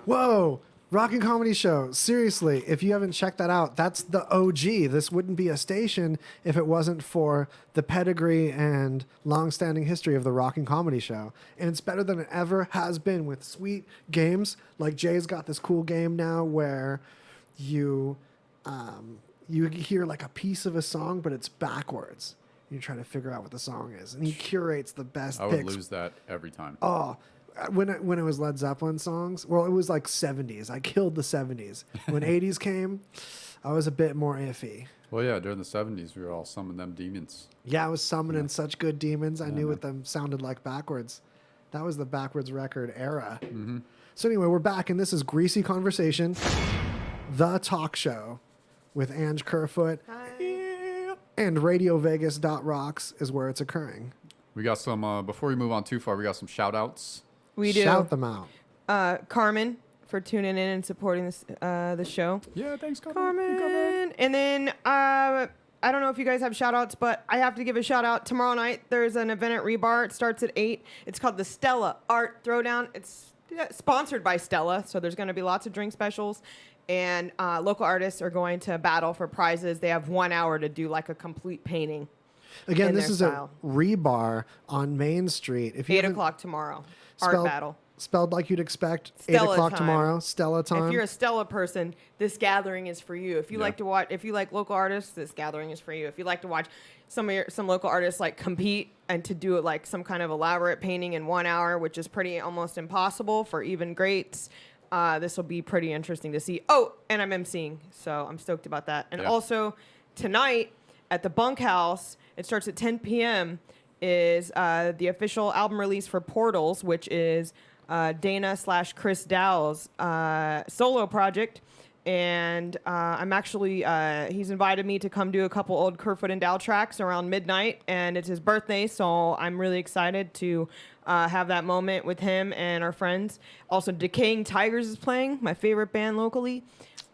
Whoa. Rockin' Comedy Show. Seriously, if you haven't checked that out, that's the OG. This wouldn't be a station if it wasn't for the pedigree and long-standing history of the Rockin' Comedy Show. And it's better than it ever has been with sweet games. Like Jay's got this cool game now where you hear like a piece of a song, but it's backwards. You try to figure out what the song is. And he curates the best I would picks. lose that every time. Oh, when it was Led Zeppelin songs, well, it was like 70s. I killed the 70s. When 80s came, I was a bit more iffy. Well, yeah, during the 70s, we were all summoning them demons. Yeah, I was summoning such good demons. I Yeah, knew man. what them sounded like backwards. That was the backwards record era. Mm-hmm. So anyway, we're back, and this is Greasy Conversation, the talk show with Ang Kerfoot. And RadioVegas.rocks is where it's occurring. We got some, before we move on too far, we got some shout-outs. We do. Shout them out. Carmen for tuning in and supporting this the show. Yeah, thanks, Carmen. Carmen. And then I don't know if you guys have shout outs, but I have to give a shout out. Tomorrow night there's an event at Rebar. It starts at 8. It's called the Stella Art Throwdown. It's sponsored by Stella, so there's going to be lots of drink specials. And local artists are going to battle for prizes. They have 1 hour to do like a complete painting. Again, in this their is style. a Rebar on Main Street. If you 8 haven't- o'clock tomorrow. Spelled, Art battle. Spelled like you'd expect. Stella 8 o'clock time. tomorrow. Stella time. If you're a Stella person, this gathering is for you. If you Yeah. like to watch, if you like local artists, this gathering is for you. If you like to watch some local artists like compete and to do it like some kind of elaborate painting in 1 hour, which is pretty almost impossible for even greats, this will be pretty interesting to see. Oh, and I'm emceeing, so I'm stoked about that. And Yeah. also tonight at the Bunkhouse, it starts at 10 p.m. is the official album release for Portals, which is Dana/Chris Dow's solo project. And I'm actually, he's invited me to come do a couple old Kerfoot and Dow tracks around midnight, and it's his birthday, so I'm really excited to have that moment with him and our friends. Also, Decaying Tigers is playing, my favorite band locally.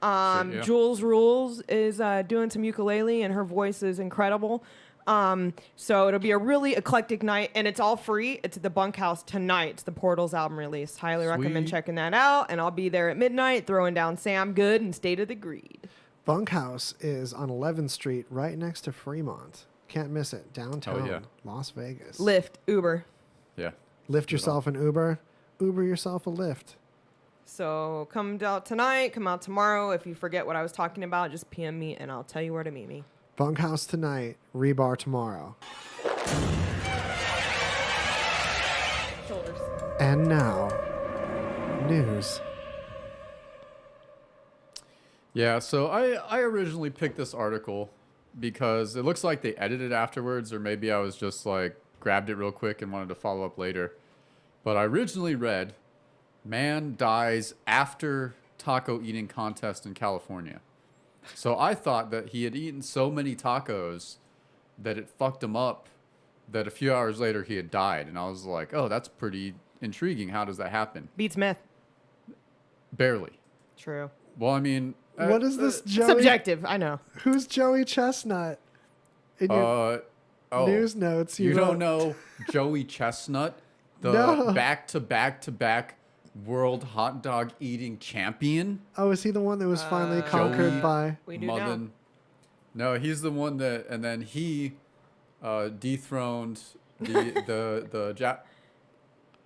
yeah. Jules Rules is doing some ukulele, and her voice is incredible. So it'll be a really eclectic night, and it's all free. It's at the Bunkhouse tonight. It's the Portals album release. Highly recommend Sweet. checking that out. And I'll be there at midnight throwing down Sam Good and State of the Greed. Bunkhouse is on 11th Street, right next to Fremont. Can't miss it. Downtown, yeah. Las Vegas. Lyft, Uber. Yeah. Lift yourself an Uber. Uber yourself a Lyft. So come out tonight, come out tomorrow. If you forget what I was talking about, just PM me and I'll tell you where to meet me. Bunkhouse tonight, Rebar tomorrow. Shoulders. And now, news. Yeah, so I originally picked this article because it looks like they edited afterwards, or maybe I was just like grabbed it real quick and wanted to follow up later. But I originally read, man dies after taco eating contest in California. So I thought that he had eaten so many tacos that it fucked him up, that a few hours later he had died. And I was like, oh, that's pretty intriguing. How does that happen? Beats myth. Barely. True. Well, I mean... What is this, Joey? Subjective, I know. Who's Joey Chestnut? In your news notes. You wrote- don't know Joey Chestnut, the No. back-to-back-to-back world hot dog eating champion? Oh, is he the one that was finally conquered Joey by? We do Mullen. No, he's the one that, and then he dethroned the Jap.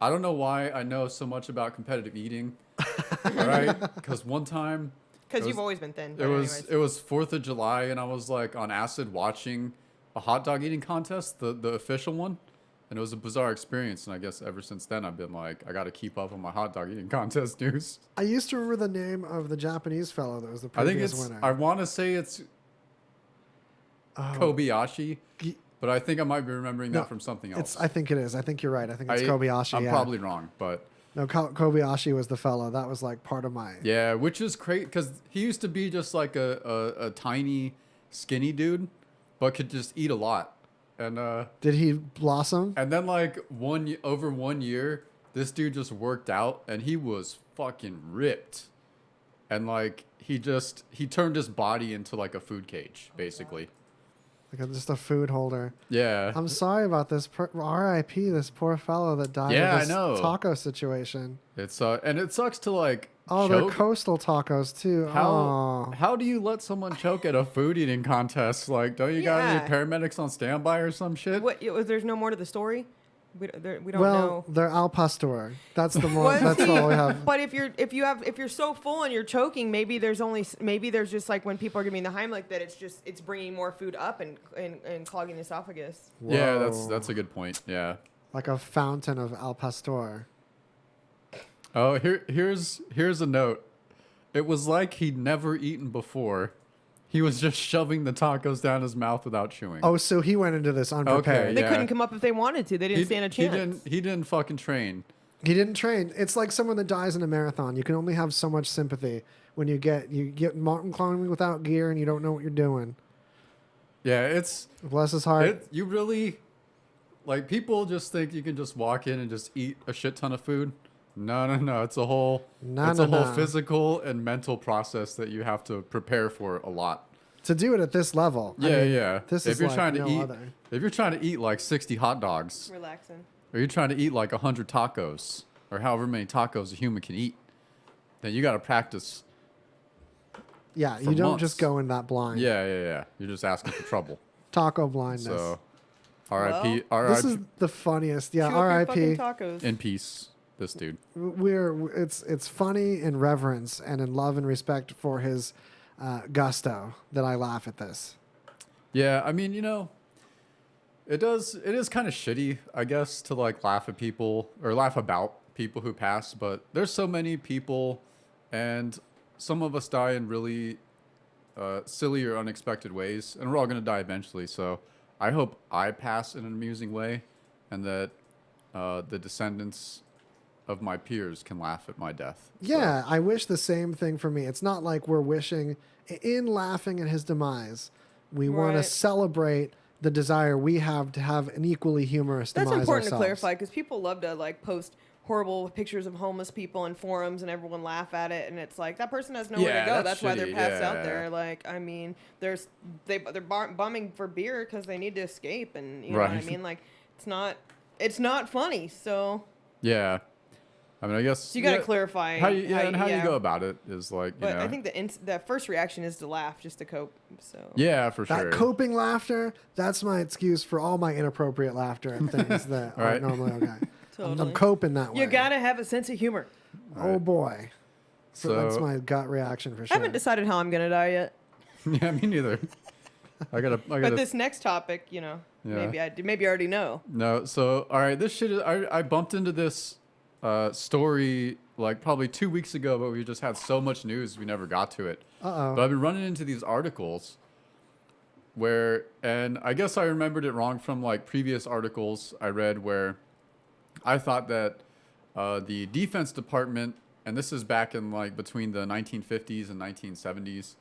I don't know why I know so much about competitive eating. All right, because one time. Because you've always been thin. It but was anyways. it was 4th of July, and I was like on acid watching a hot dog eating contest, the official one, and it was a bizarre experience. And I guess ever since then, I've been like, I got to keep up on my hot dog eating contest news. I used to remember the name of the Japanese fellow that was the I think previous it's. winner. I want to say it's Kobayashi, but I think I might be remembering that from something else. I think it is. I think you're right. I think it's Kobayashi. I'm yeah. probably wrong, but No, Kobayashi was the fellow. That was like part of my. yeah, which is crazy because he used to be just like a tiny, skinny dude, but could just eat a lot. And Did he blossom? And then like over 1 year, this dude just worked out and he was fucking ripped. And like he turned his body into like a food cage, basically. Like just a food holder. Yeah. I'm sorry about this. R.I.P. This poor fellow that died Yeah, of this I know. taco situation. It's and it sucks to like. Oh, choke. they're coastal tacos too. How do you let someone choke at a food eating contest? Like, don't you got any paramedics on standby or some shit? What? There's no more to the story. We don't well, know. they're al pastor. That's the more. That's all we have. But if you're so full and you're choking, maybe there's just like when people are giving the Heimlich that it's bringing more food up and clogging the esophagus. Whoa. Yeah, that's a good point. Yeah. Like a fountain of al pastor. Oh, here's a note. It was like he'd never eaten before. He was just shoving the tacos down his mouth without chewing. Oh, so he went into this unprepared. Okay, They couldn't come up if they wanted to. They didn't stand a chance. He didn't fucking train. He didn't train. It's like someone that dies in a marathon. You can only have so much sympathy when you get mountain climbing without gear and you don't know what you're doing. Yeah, it's bless his heart. You really like people just think you can just walk in and just eat a shit ton of food. No. It's a whole physical and mental process that you have to prepare for a lot. To do it at this level. Yeah. This if is you're like trying to no eat, other. if you're trying to eat like 60 hot dogs, Relaxing. or you're trying to eat like 100 tacos, or however many tacos a human can eat, then you got to practice. Yeah, for you don't months. just go in that blind. Yeah. You're just asking for trouble. Taco blindness. So, R.I.P. This is the funniest. Yeah, Chew up your R.I.P. fucking tacos. In peace, this dude. It's funny in reverence and in love and respect for his gusto that I laugh at this. Yeah, I mean, it is kind of shitty, I guess, to like laugh at people or laugh about people who pass, but there's so many people and some of us die in really silly or unexpected ways, and we're all going to die eventually. So I hope I pass in an amusing way and that the descendants of my peers can laugh at my death. Yeah, I wish the same thing for me. It's not like we're wishing, in laughing at his demise, we want to Right. celebrate the desire we have to have an equally humorous That's demise important ourselves. to clarify because people love to like post horrible pictures of homeless people in forums and everyone laugh at it, and it's like that person has nowhere Yeah, to go. that's That's why they're shitty. passed out Yeah. there. Like, I mean, they're bumming for beer because they need to escape, and you know what I Right. mean. Like, it's not funny. So Yeah. I mean, I guess So you gotta clarify how you yeah. go about it is like, but I think the first reaction is to laugh just to cope. So yeah, for That sure. coping laughter, that's my excuse for all my inappropriate laughter and things that Right. aren't normally okay. I'm Totally. coping that way. You gotta have a sense of humor. Oh boy. So that's So- my gut reaction for I sure. haven't decided how I'm gonna die yet. Yeah, me neither. I gotta. But this next topic, Yeah. maybe I already know. No, so all right, this shit is. I bumped into this story like probably 2 weeks ago, but we just had so much news we never got to it. Uh-oh. But I've been running into these articles where, and I guess I remembered it wrong from like previous articles I read where I thought that the Defense Department, and this is back in like between the 1950s and 1970s.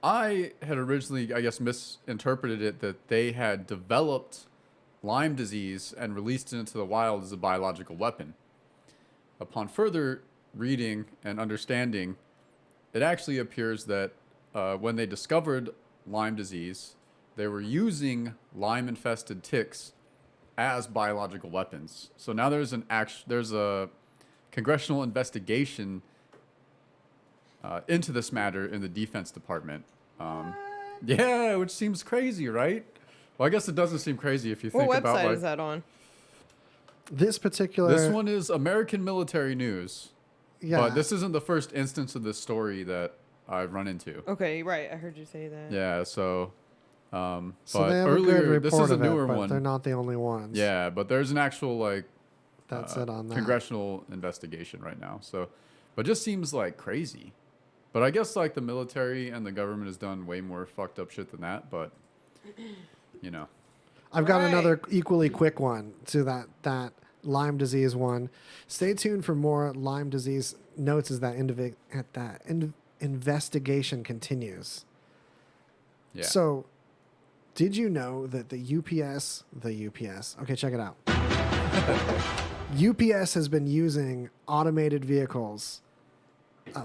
I had originally, I guess, misinterpreted it that they had developed Lyme disease and released it into the wild as a biological weapon. Upon further reading and understanding, it actually appears that when they discovered Lyme disease, they were using Lyme-infested ticks as biological weapons. So now there's a congressional investigation into this matter in the Defense Department. Yeah, which seems crazy, right? Well, I guess it doesn't seem crazy if you think What about website like is that on? This particular this one is American Military News. Yeah. But this isn't the first instance of this story that I've run into. Okay, right. I heard you say that. Yeah, so So but they have earlier a good report this is a of newer it, but one. they're not the only ones. Yeah, but there's an actual like That's it on that. congressional investigation right now. So but it just seems like crazy. But I guess like the military and the government has done way more fucked up shit than that, but you know. I've got another equally quick one to that Lyme disease one. Stay tuned for more Lyme disease notes as that investigation continues. Yeah. So, did you know that the UPS, okay, check it out. UPS has been using automated vehicles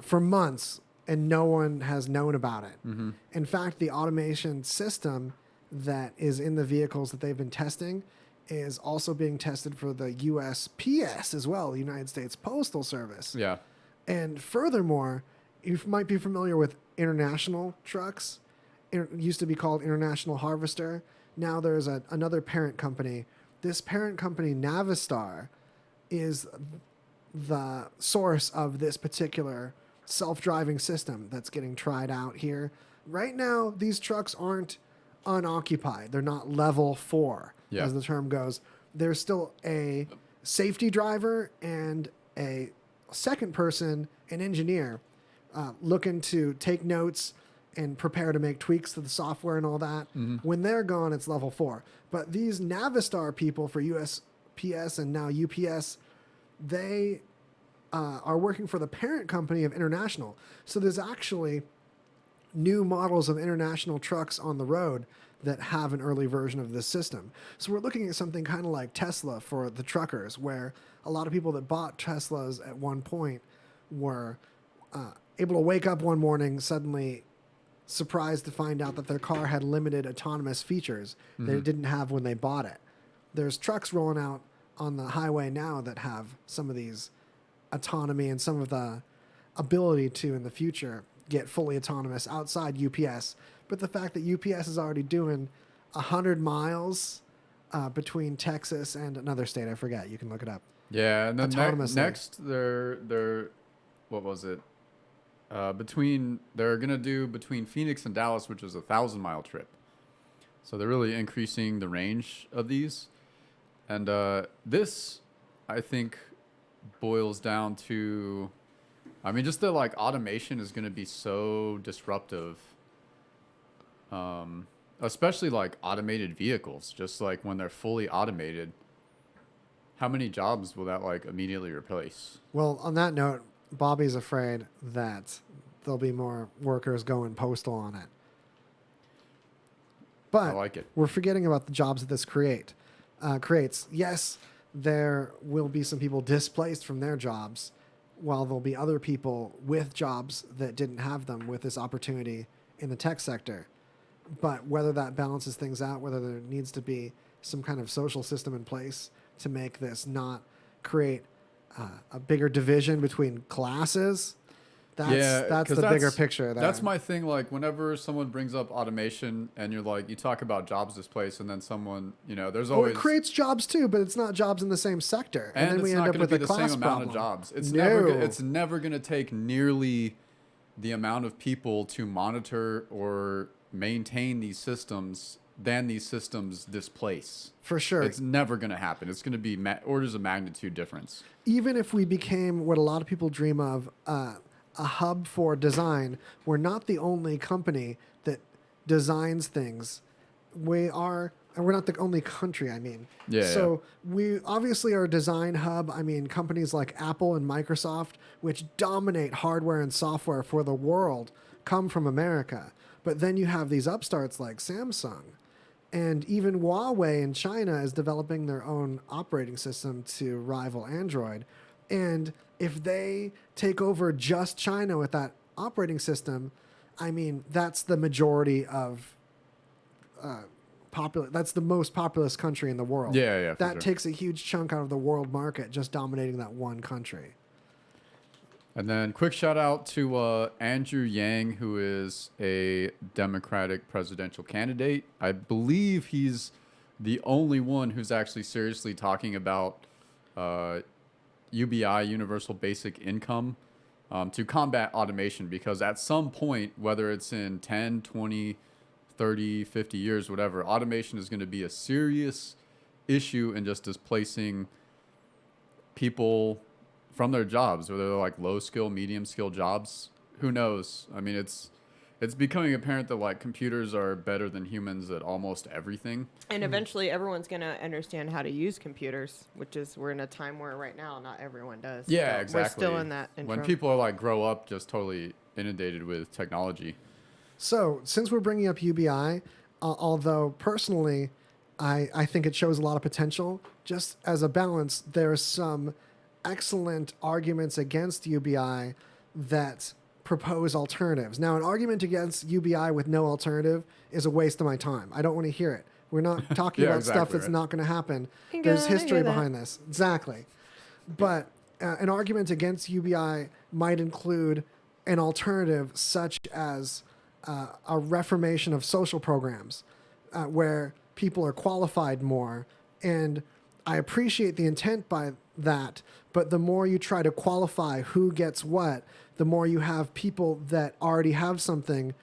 for months and no one has known about it. Mm-hmm. In fact, the automation system that is in the vehicles that they've been testing is also being tested for the USPS as well, the United States Postal Service. Yeah. And furthermore, you might be familiar with International Trucks. It used to be called International Harvester. Now there's another parent company. This parent company, Navistar, is the source of this particular self-driving system that's getting tried out here. Right now, these trucks aren't unoccupied. They're not level 4, as the term goes. There's still a safety driver and a second person, an engineer, looking to take notes and prepare to make tweaks to the software and all that. When they're gone, it's level 4. But these Navistar people for USPS and now UPS, they are working for the parent company of International. So there's actually new models of International trucks on the road that have an early version of this system. So we're looking at something kind of like Tesla for the truckers, where a lot of people that bought Teslas at one point were able to wake up one morning suddenly surprised to find out that their car had limited autonomous features that it didn't have when they bought it. There's trucks rolling out on the highway now that have some of these autonomy and some of the ability to, in the future, get fully autonomous outside UPS. But the fact that UPS is already doing 100 miles between Texas and another state, I forget, you can look it up. Yeah, and then next they're what was it? They're gonna do between Phoenix and Dallas, which is a 1,000-mile trip. So they're really increasing the range of these, and this, I think, boils down to, I mean, just the automation is gonna be so disruptive. Especially automated vehicles, just when they're fully automated. How many jobs will that immediately replace? Well, on that note, Bobby's afraid that there'll be more workers going postal on it. But I like it. We're forgetting about the jobs that this creates. Yes, there will be some people displaced from their jobs, while there'll be other people with jobs that didn't have them with this opportunity in the tech sector. But whether that balances things out, whether there needs to be some kind of social system in place to make this not create a bigger division between classes, that's the bigger picture there. That's my thing. Whenever someone brings up automation and you talk about jobs displaced, and then someone, there's always... it creates jobs too, but it's not jobs in the same sector. And then we end up with a class same problem. amount of jobs. It's never going to take nearly the amount of people to monitor or maintain these systems than these systems displace. For sure. It's never going to happen. It's going to be orders of magnitude difference. Even if we became what a lot of people dream of, a hub for design, we're not the only company that designs things. We're not the only country, I mean. So we obviously are a design hub. I mean, companies like Apple and Microsoft, which dominate hardware and software for the world, come from America. But then you have these upstarts like Samsung. And even Huawei in China is developing their own operating system to rival Android. And if they take over just China with that operating system, I mean, that's the majority of that's the most populous country in the world. That takes a huge chunk out of the world market, just dominating that one country. And then quick shout out to Andrew Yang, who is a Democratic presidential candidate. I believe he's the only one who's actually seriously talking about UBI, Universal Basic Income, to combat automation, because at some point, whether it's in 10, 20, 30, 50 years, whatever, automation is going to be a serious issue in just displacing people from their jobs, whether they're low skill, medium skill jobs. Who knows? I mean, it's becoming apparent that computers are better than humans at almost everything. And eventually everyone's going to understand how to use computers, which is, we're in a time where right now not everyone does. Yeah, so exactly. We're still in that intro. When people are grow up just totally inundated with technology. So since we're bringing up UBI, although personally I think it shows a lot of potential, just as a balance, there's some excellent arguments against UBI that propose alternatives. Now, an argument against UBI with no alternative is a waste of my time. I don't want to hear it. We're not talking about stuff that's not going to happen. There's history behind this. Exactly. But an argument against UBI might include an alternative such as a reformation of social programs where people are qualified more. And I appreciate the intent by that, but the more you try to qualify who gets what, the more you have people that already have something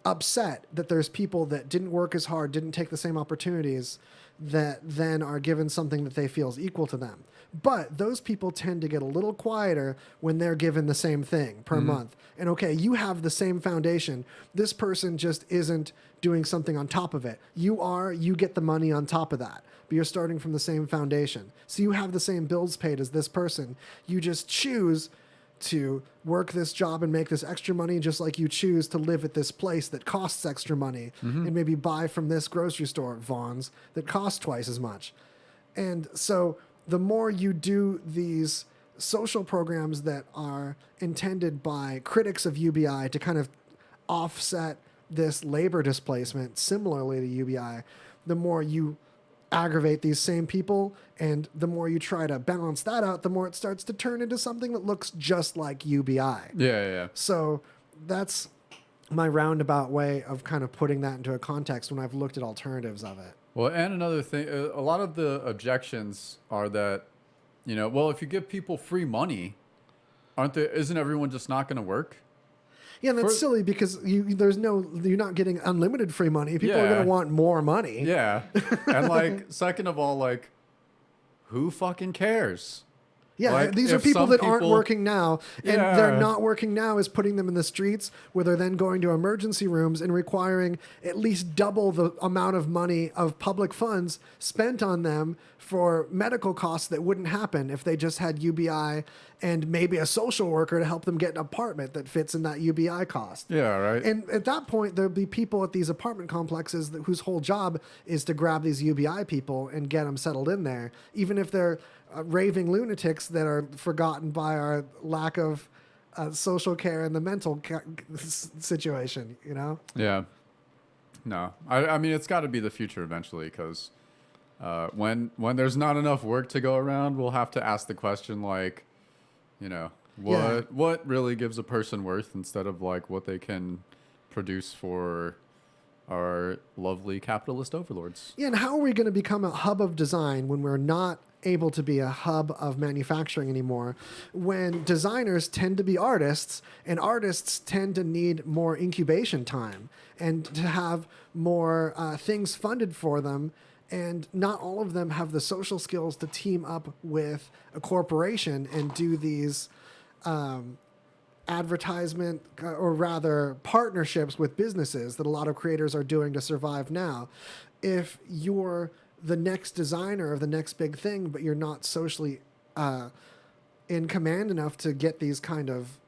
upset that there's people that didn't work as hard, didn't take the same opportunities, that then are given something that they feel is equal to them. But those people tend to get a little quieter when they're given the same thing per month. And okay, you have the same foundation. This person just isn't doing something on top of it. You get the money on top of that. But you're starting from the same foundation. So you have the same bills paid as this person. You just choose to work this job and make this extra money, just like you choose to live at this place that costs extra money and maybe buy from this grocery store at Vaughn's that costs twice as much. And so the more you do these social programs that are intended by critics of UBI to kind of offset this labor displacement similarly to UBI, the more you aggravate these same people, and the more you try to balance that out, the more it starts to turn into something that looks just like UBI. Yeah. So that's my roundabout way of kind of putting that into a context when I've looked at alternatives of it. Well, and another thing, a lot of the objections are that, well, if you give people free money, isn't everyone just not going to work? Yeah, that's silly because you're not getting unlimited free money. People are going to want more money. Yeah. And second of all, who fucking cares? Yeah, these are people that aren't working now, and they're not working now is putting them in the streets where they're then going to emergency rooms and requiring at least double the amount of money of public funds spent on them for medical costs that wouldn't happen if they just had UBI and maybe a social worker to help them get an apartment that fits in that UBI cost. Yeah, right. And at that point, there'll be people at these apartment complexes whose whole job is to grab these UBI people and get them settled in there, even if they're raving lunatics that are forgotten by our lack of social care and the mental situation, Yeah. No, I mean, it's got to be the future eventually, because when there's not enough work to go around, we'll have to ask the question, what really gives a person worth instead of what they can produce for our lovely capitalist overlords. Yeah, and how are we going to become a hub of design when we're not able to be a hub of manufacturing anymore, when designers tend to be artists and artists tend to need more incubation time and to have more things funded for them, and not all of them have the social skills to team up with a corporation and do these advertisement or rather partnerships with businesses that a lot of creators are doing to survive now. If you're the next designer of the next big thing, but you're not socially in command enough to get these kind of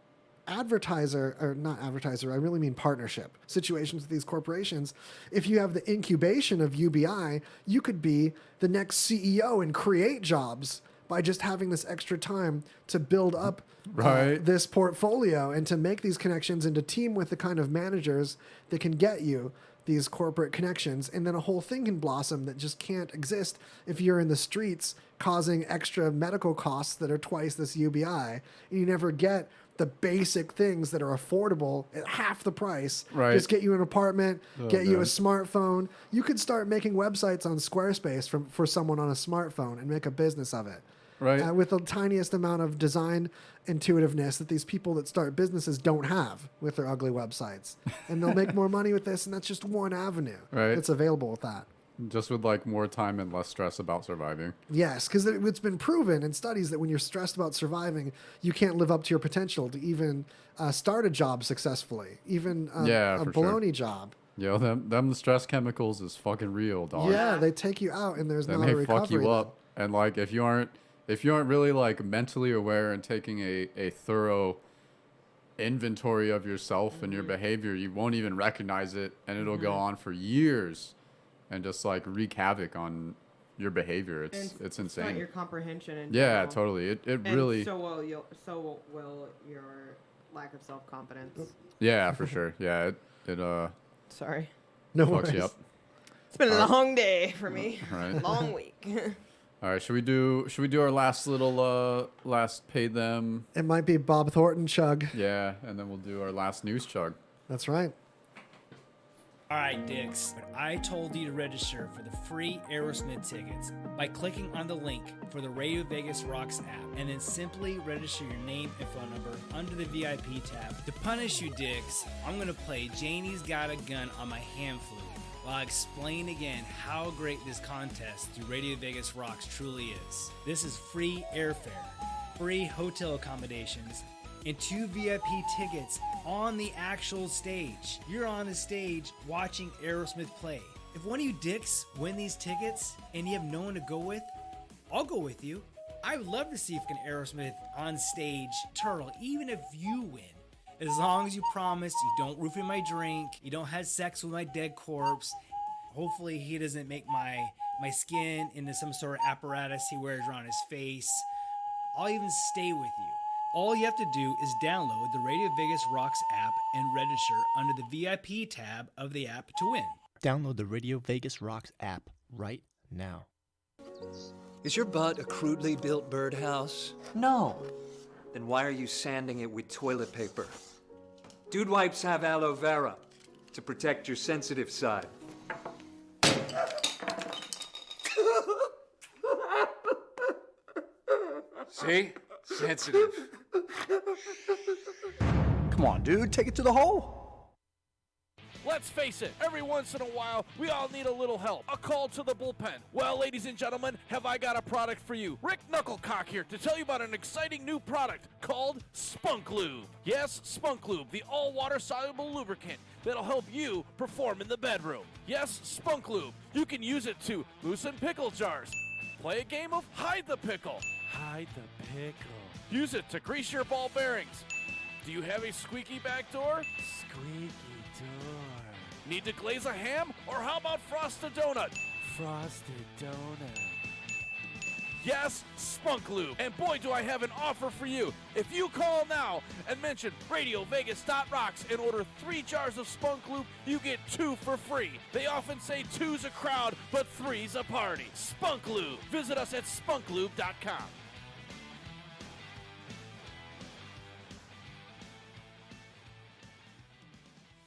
I really mean partnership situations with these corporations. If you have the incubation of UBI, you could be the next CEO and create jobs by just having this extra time to build up this portfolio and to make these connections and to team with the kind of managers that can get you these corporate connections, and then a whole thing can blossom that just can't exist if you're in the streets causing extra medical costs that are twice this UBI, and you never get the basic things that are affordable at half the price. Right. Just get you an apartment, get you a smartphone. You could start making websites on Squarespace for someone on a smartphone and make a business of it. Right. With the tiniest amount of design intuitiveness that these people that start businesses don't have with their ugly websites. And they'll make more money with this, and that's just one avenue that's available with that. Just with more time and less stress about surviving. Yes, because it's been proven in studies that when you're stressed about surviving, you can't live up to your potential to even start a job successfully, even a baloney job. Yo, them stress chemicals is fucking real, dog. Yeah, they take you out, and there's not a recovery. They fuck you up, and if you aren't really mentally aware and taking a thorough inventory of yourself and your behavior, you won't even recognize it, and it'll go on for years and just wreak havoc on your behavior. It's insane. Not your comprehension. Yeah, totally. It really. So will your lack of self-confidence. Yeah, for sure. Yeah, it Sorry. No fucks you worries. up. It's been a long day for me. Right. Long week. All right, should we do our last little last pay them? It might be Bob Thornton chug. Yeah, and then we'll do our last news chug. That's right. All right, Dix. I told you to register for the free Aerosmith tickets by clicking on the link for the Radio Vegas Rocks app and then simply register your name and phone number under the VIP tab. To punish you, Dix, I'm going to play Janie's Got a Gun on my hand flute while I explain again how great this contest through Radio Vegas Rocks truly is. This is free airfare, free hotel accommodations, and 2 VIP tickets on the actual stage. You're on the stage watching Aerosmith play. If one of you dicks win these tickets and you have no one to go with, I'll go with you. I would love to see fucking Aerosmith on stage, Turtle, even if you win. As long as you promise you don't roofie my drink, you don't have sex with my dead corpse. Hopefully he doesn't make my skin into some sort of apparatus he wears around his face. I'll even stay with you. All you have to do is download the Radio Vegas Rocks app and register under the VIP tab of the app to win. Download the Radio Vegas Rocks app right now. Is your butt a crudely built birdhouse? No. Then why are you sanding it with toilet paper? Dude wipes have aloe vera to protect your sensitive side. See? Sensitive. Come on, dude, take it to the hole. Let's face it, every once in a while, we all need a little help. A call to the bullpen. Well, ladies and gentlemen, have I got a product for you. Rick Knucklecock here to tell you about an exciting new product called Spunk Lube. Yes, Spunk Lube, the all-water soluble lubricant that'll help you perform in the bedroom. Yes, Spunk Lube. You can use it to loosen pickle jars. Play a game of Hide the Pickle. Hide the Pickle. Use it to grease your ball bearings. Do you have a squeaky back door? Squeaky door. Need to glaze a ham? Or how about frost a donut? Frosted donut. Yes, Spunk Lube. And boy, do I have an offer for you. If you call now and mention RadioVegas.rocks and order 3 jars of Spunk Lube, you get 2 for free. They often say 2's a crowd, but 3's a party. Spunk Lube. Visit us at spunklube.com.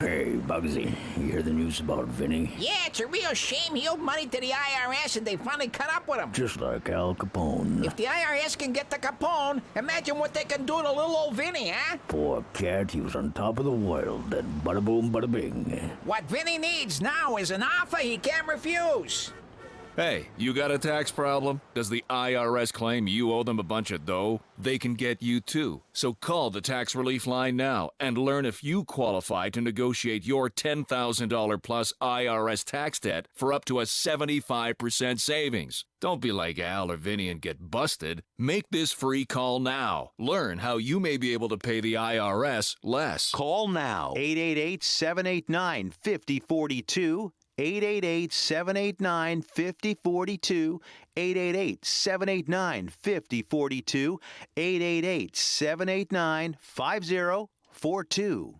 Hey, Bugsy, you hear the news about Vinny? Yeah, it's a real shame he owed money to the IRS and they finally cut up with him. Just like Al Capone. If the IRS can get to Capone, imagine what they can do to little old Vinny, huh? Poor cat, he was on top of the world, and bada boom, bada bing. What Vinny needs now is an offer he can't refuse. Hey, you got a tax problem? Does the IRS claim you owe them a bunch of dough? They can get you too. So call the tax relief line now and learn if you qualify to negotiate your $10,000 plus IRS tax debt for up to a 75% savings. Don't be like Al or Vinny and get busted. Make this free call now. Learn how you may be able to pay the IRS less. Call now. 888-789-5042. 888-789-5042, 888-789-5042, 888-789-5042.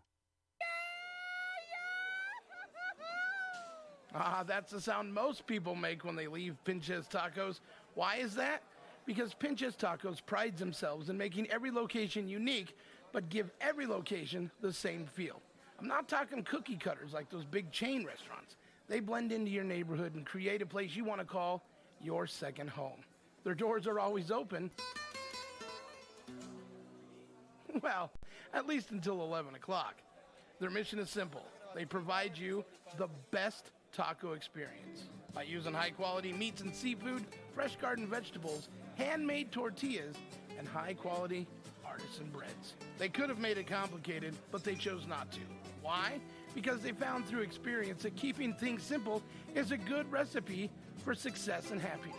That's the sound most people make when they leave Pinches Tacos. Why is that? Because Pinches Tacos prides themselves in making every location unique, but give every location the same feel. I'm not talking cookie cutters like those big chain restaurants. They blend into your neighborhood and create a place you want to call your second home. Their doors are always open. Well, at least until 11 o'clock. Their mission is simple. They provide you the best taco experience by using high-quality meats and seafood, fresh garden vegetables, handmade tortillas, and high-quality artisan breads. They could have made it complicated, but they chose not to. Why? Because they found through experience that keeping things simple is a good recipe for success and happiness.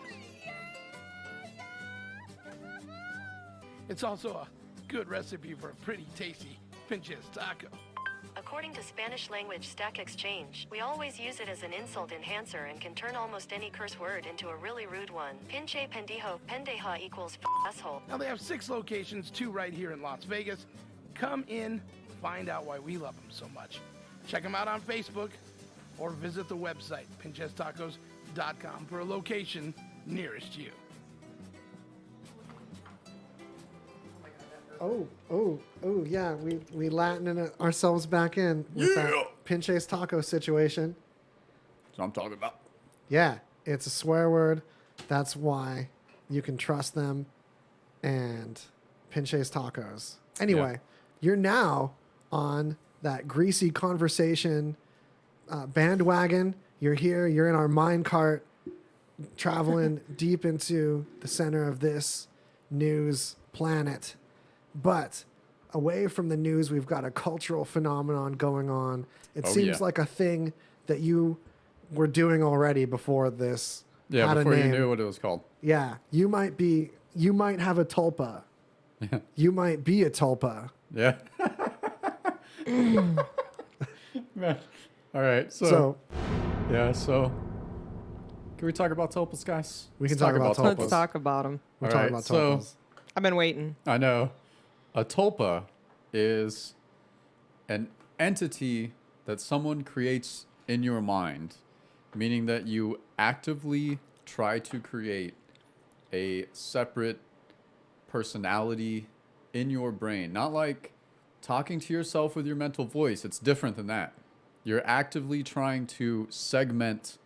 It's also a good recipe for a pretty tasty Pinches taco. According to Spanish language Stack Exchange, we always use it as an insult enhancer and can turn almost any curse word into a really rude one. Pinche pendejo, pendeja equals asshole. Now they have 6 locations, 2 right here in Las Vegas. Come in, find out why we love them so much. Check them out on Facebook or visit the website, pinchestacos.com, for a location nearest you. Oh, yeah. We Latin ourselves back in with that Pinches Taco situation. That's what I'm talking about. Yeah, it's a swear word. That's why you can trust them. And Pinches Tacos. Anyway, you're now on that Greasy conversation bandwagon. You're here. You're in our mine cart, traveling deep into the center of this news planet. But away from the news, we've got a cultural phenomenon going on. It seems like a thing that you were doing already before this. Yeah, before you knew what it was called. Yeah, you might have a tulpa. Yeah. You might be a tulpa. Yeah. Man. All right. So can we talk about tulpas, guys? We can talk about tulpas. Let's talk about them. We're talking about tulpas. I've been waiting. I know. A tulpa is an entity that someone creates in your mind, meaning that you actively try to create a separate personality in your brain. Not like talking to yourself with your mental voice. It's different than that. You're actively trying to segment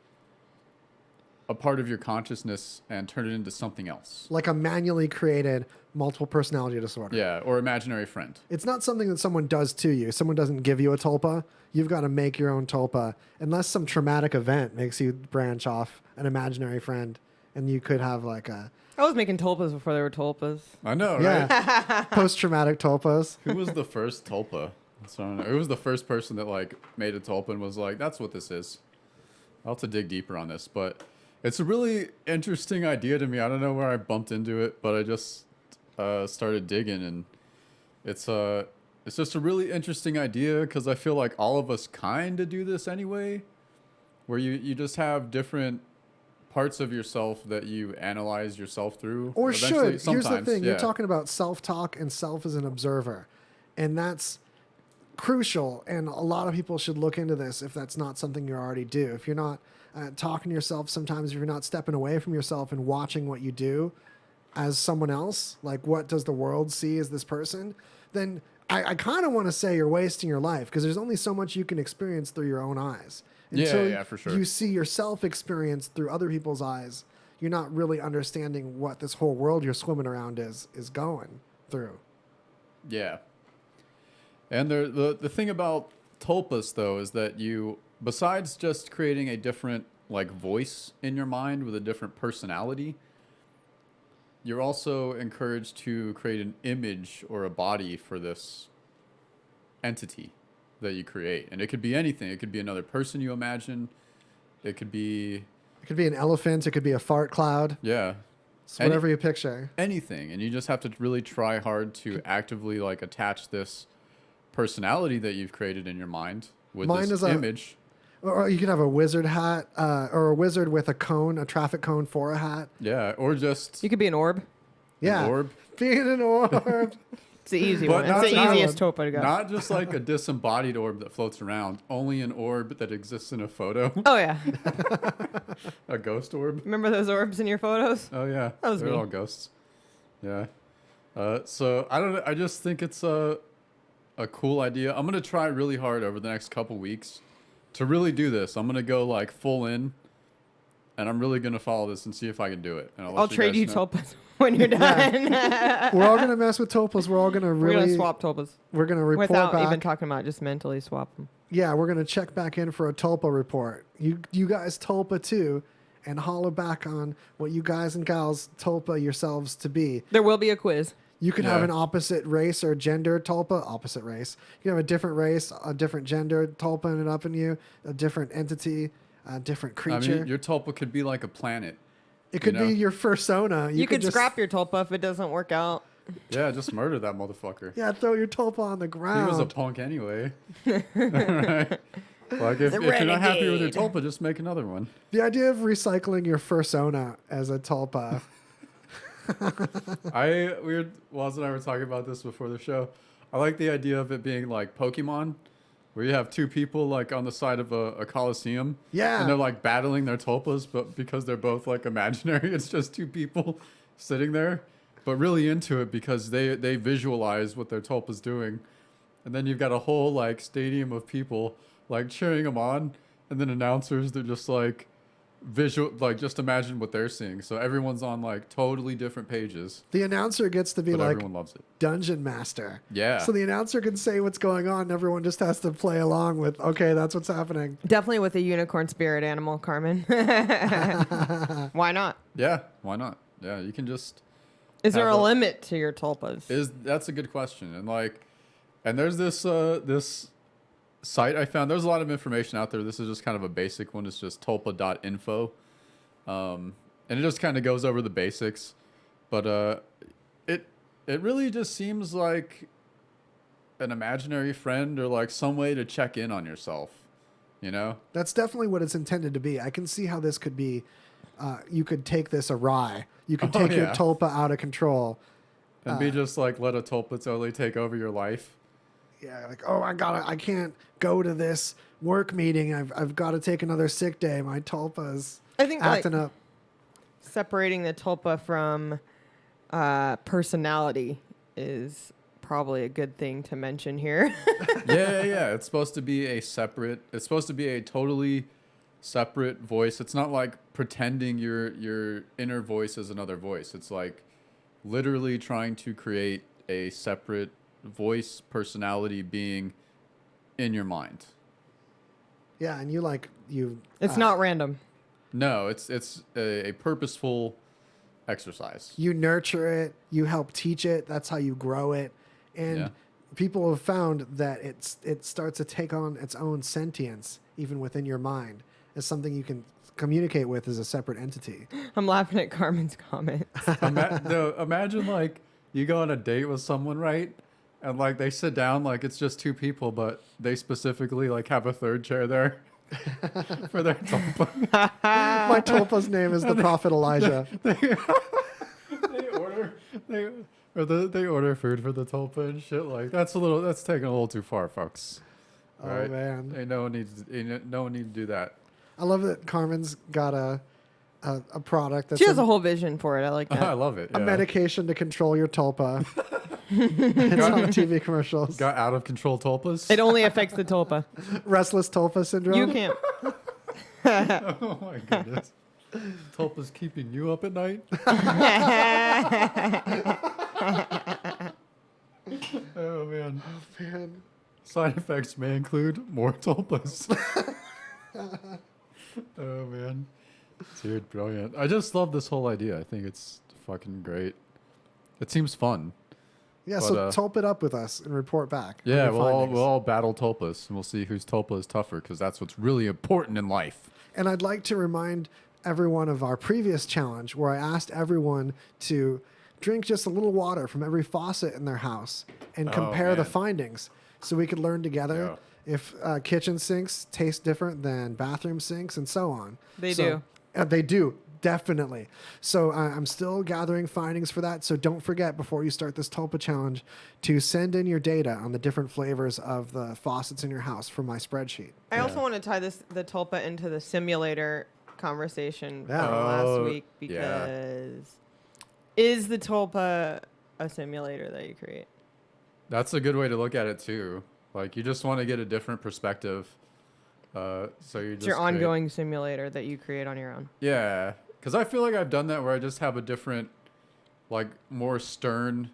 a part of your consciousness and turn it into something else. Like a manually created multiple personality disorder. Yeah, or imaginary friend. It's not something that someone does to you. Someone doesn't give you a tulpa. You've got to make your own tulpa. Unless some traumatic event makes you branch off an imaginary friend. And you could have like a... I was making tulpas before there were tulpas. I know, right? Yeah. Post-traumatic tulpas. Who was the first tulpa? So I don't know. Who was the first person that like made a tulpa and was like, that's what this is? I'll have to dig deeper on this, but it's a really interesting idea to me. I don't know where I bumped into it, but I just started digging, and it's just a really interesting idea because I feel like all of us kind of do this anyway, where you just have different parts of yourself that you analyze yourself through. Or should. Here's the thing. Yeah. You're talking about self-talk and self as an observer. And that's crucial. And a lot of people should look into this if that's not something you already do. If you're not talking to yourself sometimes, if you're not stepping away from yourself and watching what you do as someone else, like what does the world see as this person, then I kind of want to say you're wasting your life because there's only so much you can experience through your own eyes. Until for sure. you see yourself experience through other people's eyes, you're not really understanding what this whole world you're swimming around is going through. Yeah. And the thing about tulpas, though, is that you, besides just creating a different like voice in your mind with a different personality, you're also encouraged to create an image or a body for this entity that you create. And it could be anything. It could be another person you imagine. It could be an elephant. It could be a fart cloud. Yeah. It's whatever you picture. Anything. And you just have to really try hard to actively like attach this personality that you've created in your mind with this image. Or you could have a wizard hat, or a wizard with a cone, a traffic cone for a hat. Yeah, or just... You could be an orb. Yeah. An orb. Being an orb. It's the easy one. It's the easiest tulpa to go. Not just like a disembodied orb that floats around. Only an orb that exists in a photo. Oh, yeah. A ghost orb. Remember those orbs in your photos? Oh, yeah. That was They're me. all ghosts. Yeah. So, I don't know. I just think it's a cool idea. I'm going to try really hard over the next couple weeks to really do this. I'm going to go like full in, and I'm really going to follow this and see if I can do it. And I'll trade you tulpas when you're done. We're all going to mess with tulpas. We're all going to really... We're going to swap tulpas. We're going to report without back. even talking about it, just mentally swap them. Yeah, we're going to check back in for a tulpa report. You guys tulpa too, and holler back on what you guys and gals tulpa yourselves to be. There will be a quiz. You could have an opposite race or gender tulpa, opposite race. You can have a different race, a different gender tulpaing it up in you, a different entity, a different creature. I mean, your tulpa could be like a planet. It could be your fursona. You could scrap your tulpa if it doesn't work out. Yeah, just murder that motherfucker. Yeah, throw your tulpa on the ground. He was a punk anyway. Right? Like, if you're not happy with your tulpa, just make another one. The idea of recycling your fursona as a tulpa... Waz and I were talking about this before the show. I like the idea of it being like Pokemon, where you have two people like on the side of a coliseum. Yeah. And they're like battling their tulpas, but because they're both like imaginary, it's just two people sitting there, but really into it because they visualize what their tulpa's doing. And then you've got a whole like stadium of people like cheering them on, and then announcers, they're just like visual, like just imagine what they're seeing. So everyone's on like totally different pages. The announcer gets to be But like everyone loves it. dungeon master. Yeah. So the announcer can say what's going on, and everyone just has to play along with, okay, that's what's happening. Definitely with a unicorn spirit animal, Carmen. Why not? Yeah, why not? Yeah, you can just. Is there a limit to your tulpas? That's a good question, and there's this site I found. There's a lot of information out there. This is just kind of a basic one. It's just tulpa.info, and it just kind of goes over the basics, but it really just seems like an imaginary friend or like some way to check in on yourself, you know? That's definitely what it's intended to be. I can see how this could be. You could take this awry. You could take your tulpa out of control. And be just like, let a tulpa totally take over your life. Yeah, like, oh, I can't go to this work meeting. I've got to take another sick day. My tulpa's acting up. Separating the tulpa from personality is probably a good thing to mention here. Yeah. It's supposed to be a totally separate voice. It's not like pretending your inner voice is another voice. It's like literally trying to create a separate voice personality being in your mind. Yeah, and it's not random. No, it's a purposeful exercise. You nurture it, you help teach it, that's how you grow it. And people have found that it starts to take on its own sentience even within your mind as something you can communicate with as a separate entity. I'm laughing at Carmen's comments. Imagine like you go on a date with someone, right? And like they sit down, like it's just two people, but they specifically like have a third chair there for their tulpa. My tulpa's name is the Prophet Elijah. They order food for the tulpa and shit. Like that's taking a little too far, folks. Oh right? man, no one needs to do that. I love that Carmen's got a product. That's She has a whole vision for it. I like that. I love it. A medication to control your tulpa. It's on TV commercials. Got out of control tulpas. It only affects the tulpa. Restless tulpa syndrome. You can't. Oh my goodness. Tulpa's keeping you up at night. Oh man. Oh man. Side effects may include more tulpas. Oh man. Dude, brilliant. I just love this whole idea. I think it's fucking great. It seems fun. Yeah, so tulp it up with us and report back. Yeah, we'll all battle tulpas, and we'll see whose tulpa is tougher, because that's what's really important in life. And I'd like to remind everyone of our previous challenge where I asked everyone to drink just a little water from every faucet in their house and compare the findings so we could learn together if kitchen sinks taste different than bathroom sinks and so on. They do. They do. Definitely. So I'm still gathering findings for that. So don't forget, before you start this Tulpa challenge, to send in your data on the different flavors of the faucets in your house for my spreadsheet. I also want to tie the Tulpa into the simulator conversation from last week, because is the Tulpa a simulator that you create? That's a good way to look at it too. Like you just want to get a different perspective. So It's your ongoing simulator that you create on your own. Yeah. Because I feel like I've done that where I just have a different, like, more stern,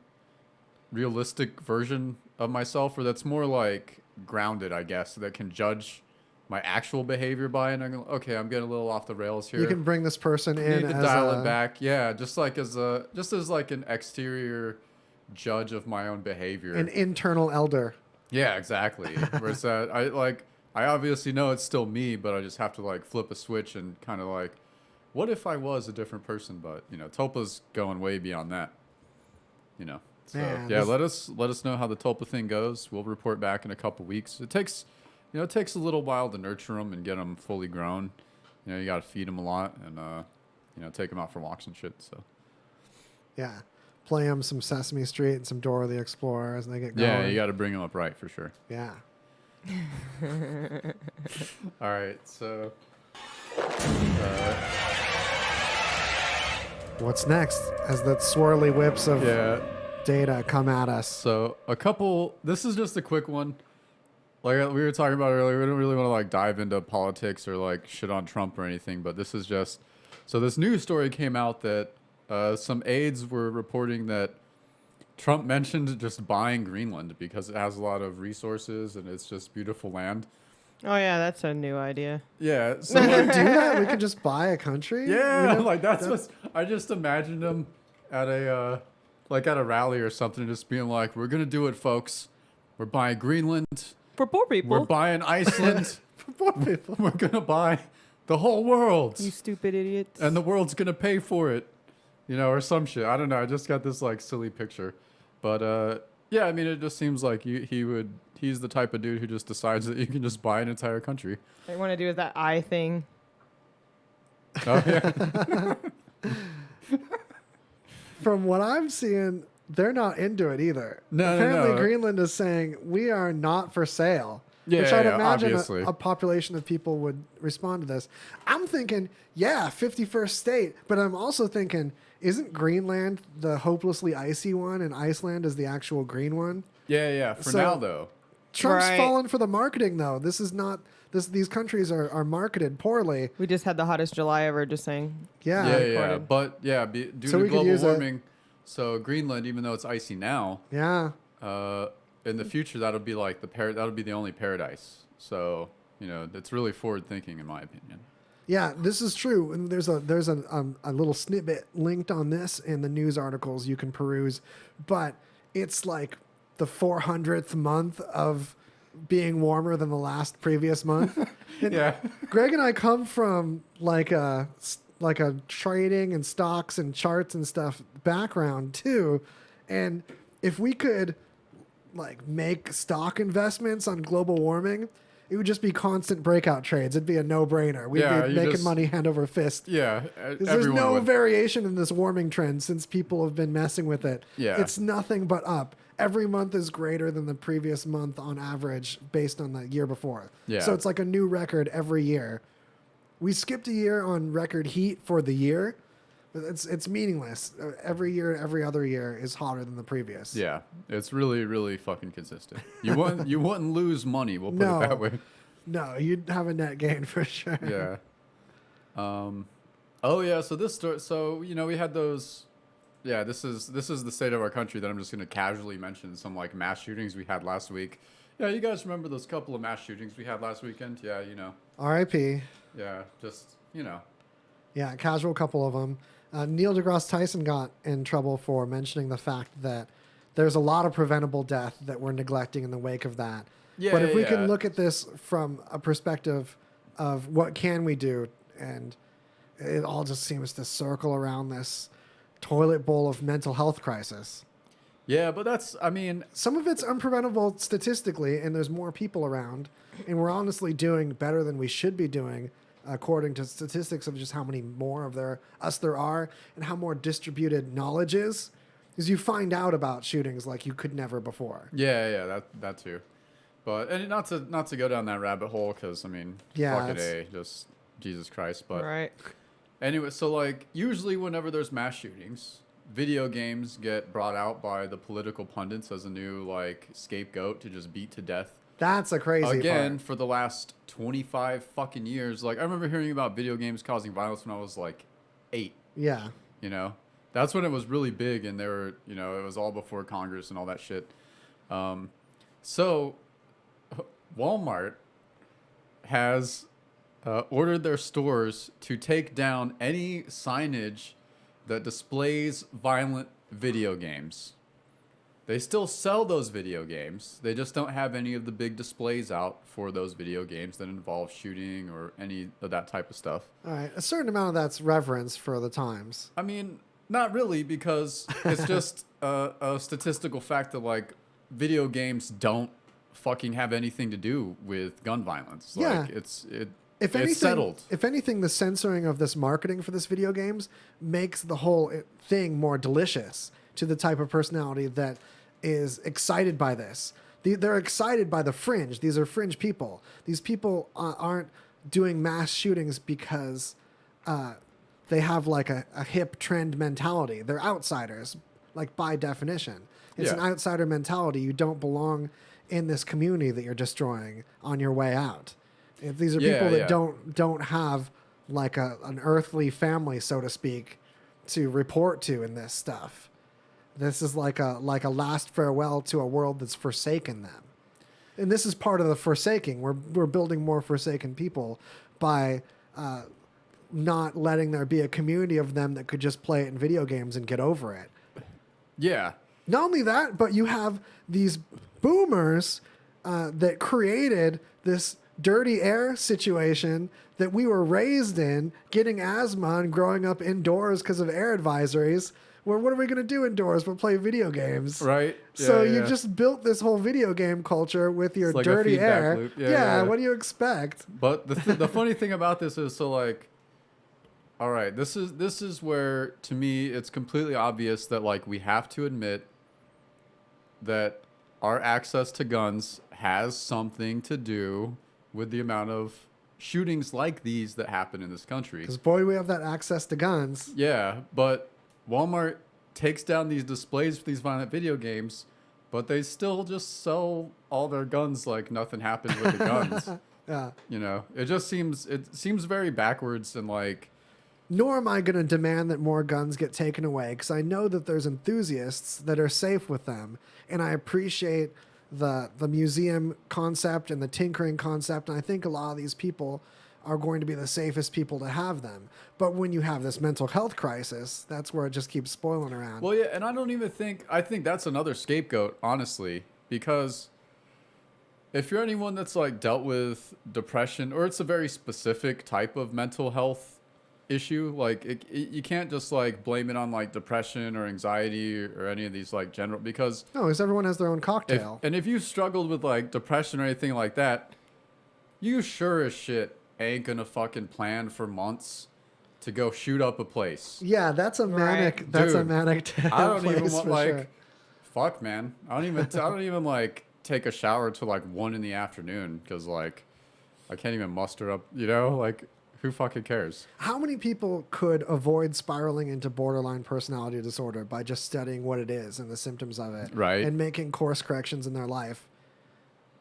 realistic version of myself, or that's more, like, grounded, I guess, that can judge my actual behavior by it. And I go, okay, I'm getting a little off the rails here. You can bring this person in need to dial it back. Yeah, just as like an exterior judge of my own behavior. An internal elder. Yeah, exactly. Whereas I obviously know it's still me, but I just have to, like, flip a switch and kind of, like, what if I was a different person? But, you know, Tulpa's going way beyond that, you know. So, man, let us know how the Tulpa thing goes. We'll report back in a couple weeks. It takes a little while to nurture them and get them fully grown. You know, you got to feed them a lot and, take them out for walks and shit. So, yeah. play them some Sesame Street and some Dora the Explorer as they get going. Yeah, you got to bring them up right for sure. Yeah. All right, so what's next as the swirly whips of data come at us? So this is just a quick one. Like we were talking about earlier, we don't really want to like dive into politics or like shit on Trump or anything, but this is just, so this news story came out that some aides were reporting that Trump mentioned just buying Greenland because it has a lot of resources and it's just beautiful land. Oh yeah, that's a new idea. Yeah, so we can do that. We can just buy a country. Yeah, like that's what I just imagined him at a rally or something, just being like, "We're gonna do it, folks. We're buying Greenland for poor people. We're buying Iceland for poor people. We're gonna buy the whole world. You stupid idiots. And the world's gonna pay for it, or some shit. I don't know. I just got this like silly picture, but yeah, I mean, it just seems like he's the type of dude who just decides that you can just buy an entire country. I want to do that eye thing. Oh yeah. From what I'm seeing, they're not into it either. No, Apparently, Greenland is saying we are not for sale. Yeah, which I'd imagine obviously. a population of people would respond to this. I'm thinking, yeah, 51st state, but I'm also thinking, isn't Greenland the hopelessly icy one, and Iceland is the actual green one? Yeah. For now, though, Trump's fallen for the marketing, though. This is not. These countries are marketed poorly. We just had the hottest July ever. Just saying. Yeah. But yeah, due to global warming, so Greenland, even though it's icy now, in the future that'll be like that'll be the only paradise. So it's really forward thinking, in my opinion. Yeah, this is true, and there's a little snippet linked on this in the news articles you can peruse, but it's like the 400th month of being warmer than the last previous month. Yeah. Greg and I come from like a trading and stocks and charts and stuff background too. And if we could like make stock investments on global warming, it would just be constant breakout trades. It'd be a no-brainer. We'd be making money hand over fist. Yeah. There's no variation in this warming trend since people have been messing with it. Yeah. It's nothing but up. Every month is greater than the previous month on average based on the year before. Yeah. So it's like a new record every year. We skipped a year on record heat for the year, but it's meaningless. Every year, every other year is hotter than the previous. Yeah, it's really, really fucking consistent. You wouldn't lose money. We'll put it that way. No, you'd have a net gain for sure. Yeah. Oh yeah. So this story. So we had those. Yeah, this is the state of our country that I'm just gonna casually mention some like mass shootings we had last week. Yeah, you guys remember those couple of mass shootings we had last weekend? Yeah, R.I.P. Yeah, just Yeah, casual couple of them. Neil deGrasse Tyson got in trouble for mentioning the fact that there's a lot of preventable death that we're neglecting in the wake of that. Yeah, but if we can look at this from a perspective of what can we do, and it all just seems to circle around this toilet bowl of mental health crisis. Yeah, but some of it's unpreventable statistically, and there's more people around, and we're honestly doing better than we should be doing, according to statistics of just how many more of us there are, and how more distributed knowledge is, because you find out about shootings like you could never before. Yeah, that too. But and not to go down that rabbit hole, because fuck it, just Jesus Christ. But right. Anyway, so like usually whenever there's mass shootings, video games get brought out by the political pundits as a new like scapegoat to just beat to death. That's a crazy Again, part. for the last 25 fucking years. Like I remember hearing about video games causing violence when I was like 8. Yeah. That's when it was really big, and they were, it was all before Congress and all that shit. So Walmart has ordered their stores to take down any signage that displays violent video games. They still sell those video games. They just don't have any of the big displays out for those video games that involve shooting or any of that type of stuff. All right. A certain amount of that's reverence for the times. I mean, not really, because it's just a statistical fact that like video games don't fucking have anything to do with gun violence. Yeah. Like it's settled. If anything, the censoring of this marketing for this video games makes the whole thing more delicious. to the type of personality that is excited by this. They're excited by the fringe. These are fringe people. These people aren't doing mass shootings because they have like a hip trend mentality. They're outsiders, like by definition. It's an outsider mentality. You don't belong in this community that you're destroying on your way out. These are people that don't have like an earthly family, so to speak, to report to in this stuff. This is like a last farewell to a world that's forsaken them. And this is part of the forsaking. We're building more forsaken people by not letting there be a community of them that could just play it in video games and get over it. Yeah. Not only that, but you have these boomers that created this dirty air situation that we were raised in, getting asthma and growing up indoors because of air advisories. Well, what are we going to do indoors but play video games? Right. Yeah, so you just built this whole video game culture with your like dirty air. Loop. Yeah, what do you expect? But the funny thing about this is, so like, all right, this is where, to me, it's completely obvious that like we have to admit that our access to guns has something to do with the amount of shootings like these that happen in this country. Because boy, we have that access to guns. Yeah, but Walmart takes down these displays for these violent video games, but they still just sell all their guns like nothing happened with the guns. Yeah. You know, it seems very backwards and like. Nor am I going to demand that more guns get taken away, because I know that there's enthusiasts that are safe with them, and I appreciate the museum concept and the tinkering concept, and I think a lot of these people are going to be the safest people to have them. But when you have this mental health crisis, that's where it just keeps spoiling around. Well, yeah, and I think that's another scapegoat, honestly, because if you're anyone that's like dealt with depression, or it's a very specific type of mental health issue, like you can't just like blame it on like depression or anxiety or any of these like general, because no, because everyone has their own cocktail. If you've struggled with like depression or anything like that, you sure as shit ain't gonna fucking plan for months to go shoot up a place. Yeah, that's a manic. Right. That's Dude, a manic. I don't even want like, sure. fuck, man. I don't even like take a shower till like 1 PM because like I can't even muster up. You know, like who fucking cares? How many people could avoid spiraling into borderline personality disorder by just studying what it is and the symptoms of it, right, and making course corrections in their life?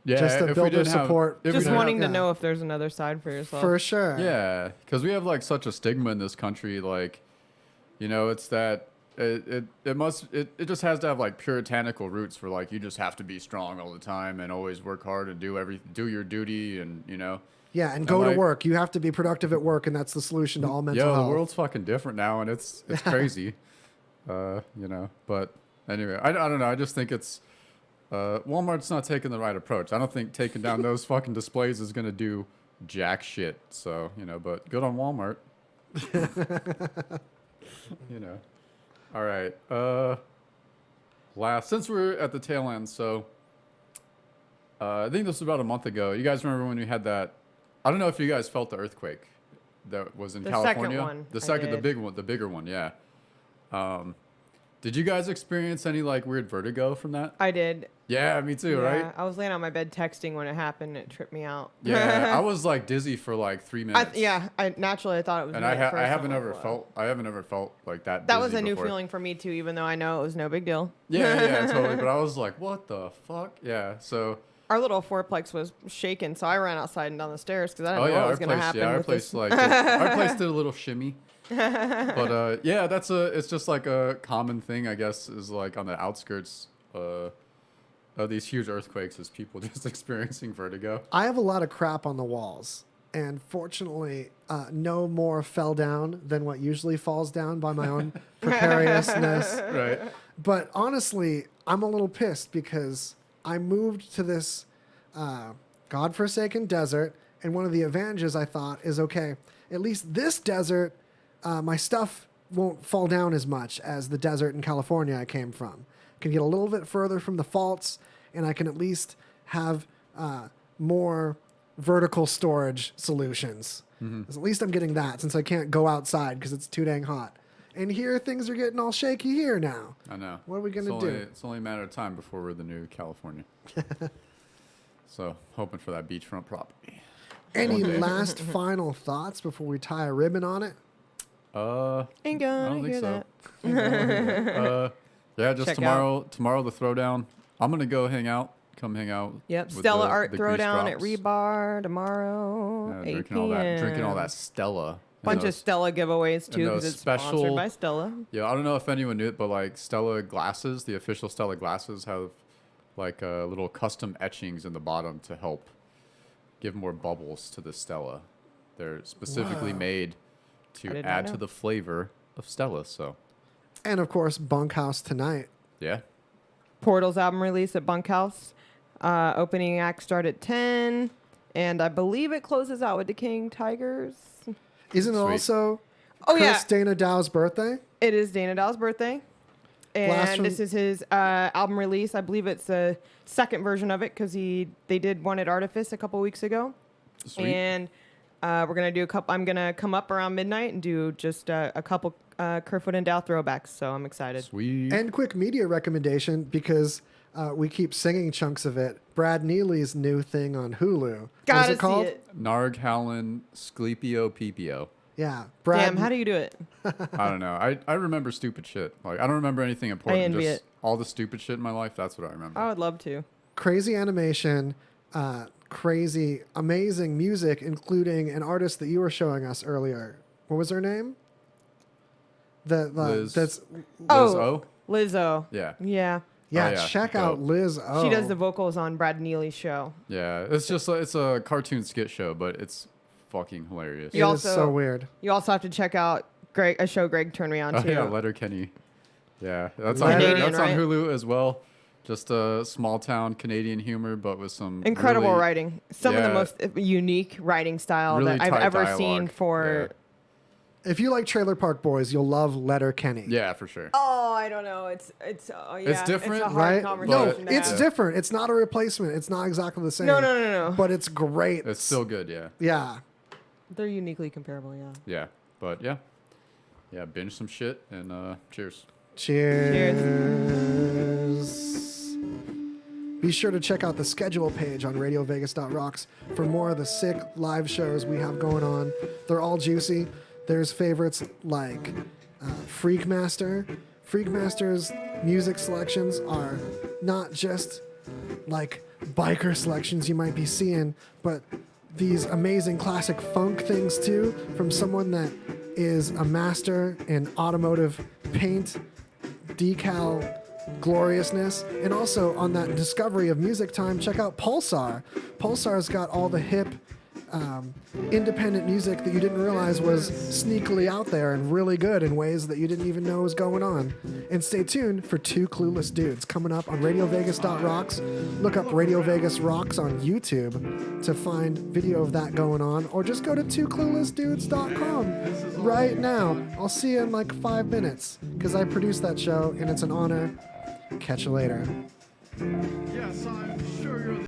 Yeah, just to build their support. Just wanting to know if there's another side for yourself. For sure. Yeah, because we have like such a stigma in this country. Like, you know, it's that it just has to have like puritanical roots where like you just have to be strong all the time and always work hard and do your duty, and you know. Yeah, and go to work. You have to be productive at work, and that's the solution to all mental health. The world's fucking different now, and it's crazy. You know, but anyway, I don't know. I just think it's. Walmart's not taking the right approach. I don't think taking down those fucking displays is going to do jack shit. So, you know, but good on Walmart. You know. All right. Since we're at the tail end, so I think this was about a month ago. You guys remember when we had that? I don't know if you guys felt the earthquake that was in California. The bigger one, yeah. Did you guys experience any like weird vertigo from that? I did. Yeah, me too, right? I was laying on my bed texting when it happened. It tripped me out. Yeah, I was like dizzy for like 3 minutes. I naturally thought it was. And I haven't ever felt like that. That was a before. new feeling for me too, even though I know it was no big deal. Yeah, totally. But I was like, what the fuck? Yeah, so. Our little fourplex was shaking, so I ran outside and down the stairs because I didn't know what was going to happen. Yeah, our place did a little shimmy. But yeah, it's just like a common thing, I guess, is like on the outskirts of these huge earthquakes, is people just experiencing vertigo. I have a lot of crap on the walls, and fortunately, no more fell down than what usually falls down by my own precariousness. Right. But honestly, I'm a little pissed because I moved to this godforsaken desert, and one of the advantages I thought is, okay, at least this desert, my stuff won't fall down as much as the desert in California I came from. I can get a little bit further from the faults, and I can at least have more vertical storage solutions. Mm-hmm. At least I'm getting that, since I can't go outside because it's too dang hot. And here things are getting all shaky here now. I know. What are we gonna do? It's only a matter of time before we're the new California. So hoping for that beachfront property. Any last final thoughts before we tie a ribbon on it? Ain't gonna I don't think hear so. that. Yeah, just Check tomorrow the throwdown. I'm gonna go come hang out. Yep, with Stella the Art Grease Throwdown at drops. Rebar tomorrow. Yeah, 8 p.m. drinking all that Stella. Bunch of Stella giveaways too, because it's sponsored by Stella. Yeah, I don't know if anyone knew it, but like Stella glasses, the official Stella glasses have like little custom etchings in the bottom to help give more bubbles to the Stella. They're specifically made to add to the flavor of Stella. So, and of course, Bunkhouse tonight. Yeah. Portal's album release at Bunkhouse. Opening act start at 10, and I believe it closes out with Decaying Tigers. Isn't it also Chris Dana Dow's birthday? It is Dana Dow's birthday. And this is his album release. I believe it's a second version of it because they did one at Artifice a couple weeks ago. Sweet. And we're gonna do a couple. I'm gonna come up around midnight and do just a couple Kerfoot and Dow throwbacks. So I'm excited. Sweet. And quick media recommendation because we keep singing chunks of it. Brad Neely's new thing on Hulu. What is it called? Narg Howlin Sclepio Pipio. Yeah. Brad. Damn, how do you do it? I don't know. I remember stupid shit. Like I don't remember anything important. I envy just it. all the stupid shit in my life. That's what I remember. I would love to. Crazy animation, crazy, amazing music, including an artist that you were showing us earlier. What was her name? Liz. That's Lizzo. Lizzo. Yeah. Yeah. Yeah, yeah, check out Liz O. She does the vocals on Brad Neely's show. Yeah, it's just it's a cartoon skit show, but it's fucking hilarious. It is so weird. You also have to check out a show Greg turned me on to. Yeah, Letterkenny. Yeah, that's Canadian, on right? Hulu as well. Just a small town Canadian humor, but with some Incredible really, writing. Some of the most unique writing style really that I've tight ever dialogue. seen for. If you like Trailer Park Boys, you'll love Letterkenny. Yeah, for sure. Oh, I don't know. It's yeah, different, it's a hard right? conversation to It's have. different. It's not a replacement. It's not exactly the same. No. But it's great. It's still good. Yeah. Yeah. They're uniquely comparable. Yeah. Yeah, but yeah, binge some shit and cheers. Cheers. Be sure to check out the schedule page on radiovegas.rocks for more of the sick live shows we have going on. They're all juicy. There's favorites like Freakmaster. Freakmaster's music selections are not just like biker selections you might be seeing, but these amazing classic funk things too from someone that is a master in automotive paint, decal gloriousness. And also on that discovery of music time, check out Pulsar. Pulsar's got all the hip independent music that you didn't realize was sneakily out there and really good in ways that you didn't even know was going on. And stay tuned for Two Clueless Dudes coming up on radiovegas.rocks. Look up Radio Vegas Rocks on YouTube to find video of that going on, or just go to twocluelessdudes.com right now. I'll see you in like 5 minutes because I produced that show and it's an honor. Catch you later. Yes, I'm sure you're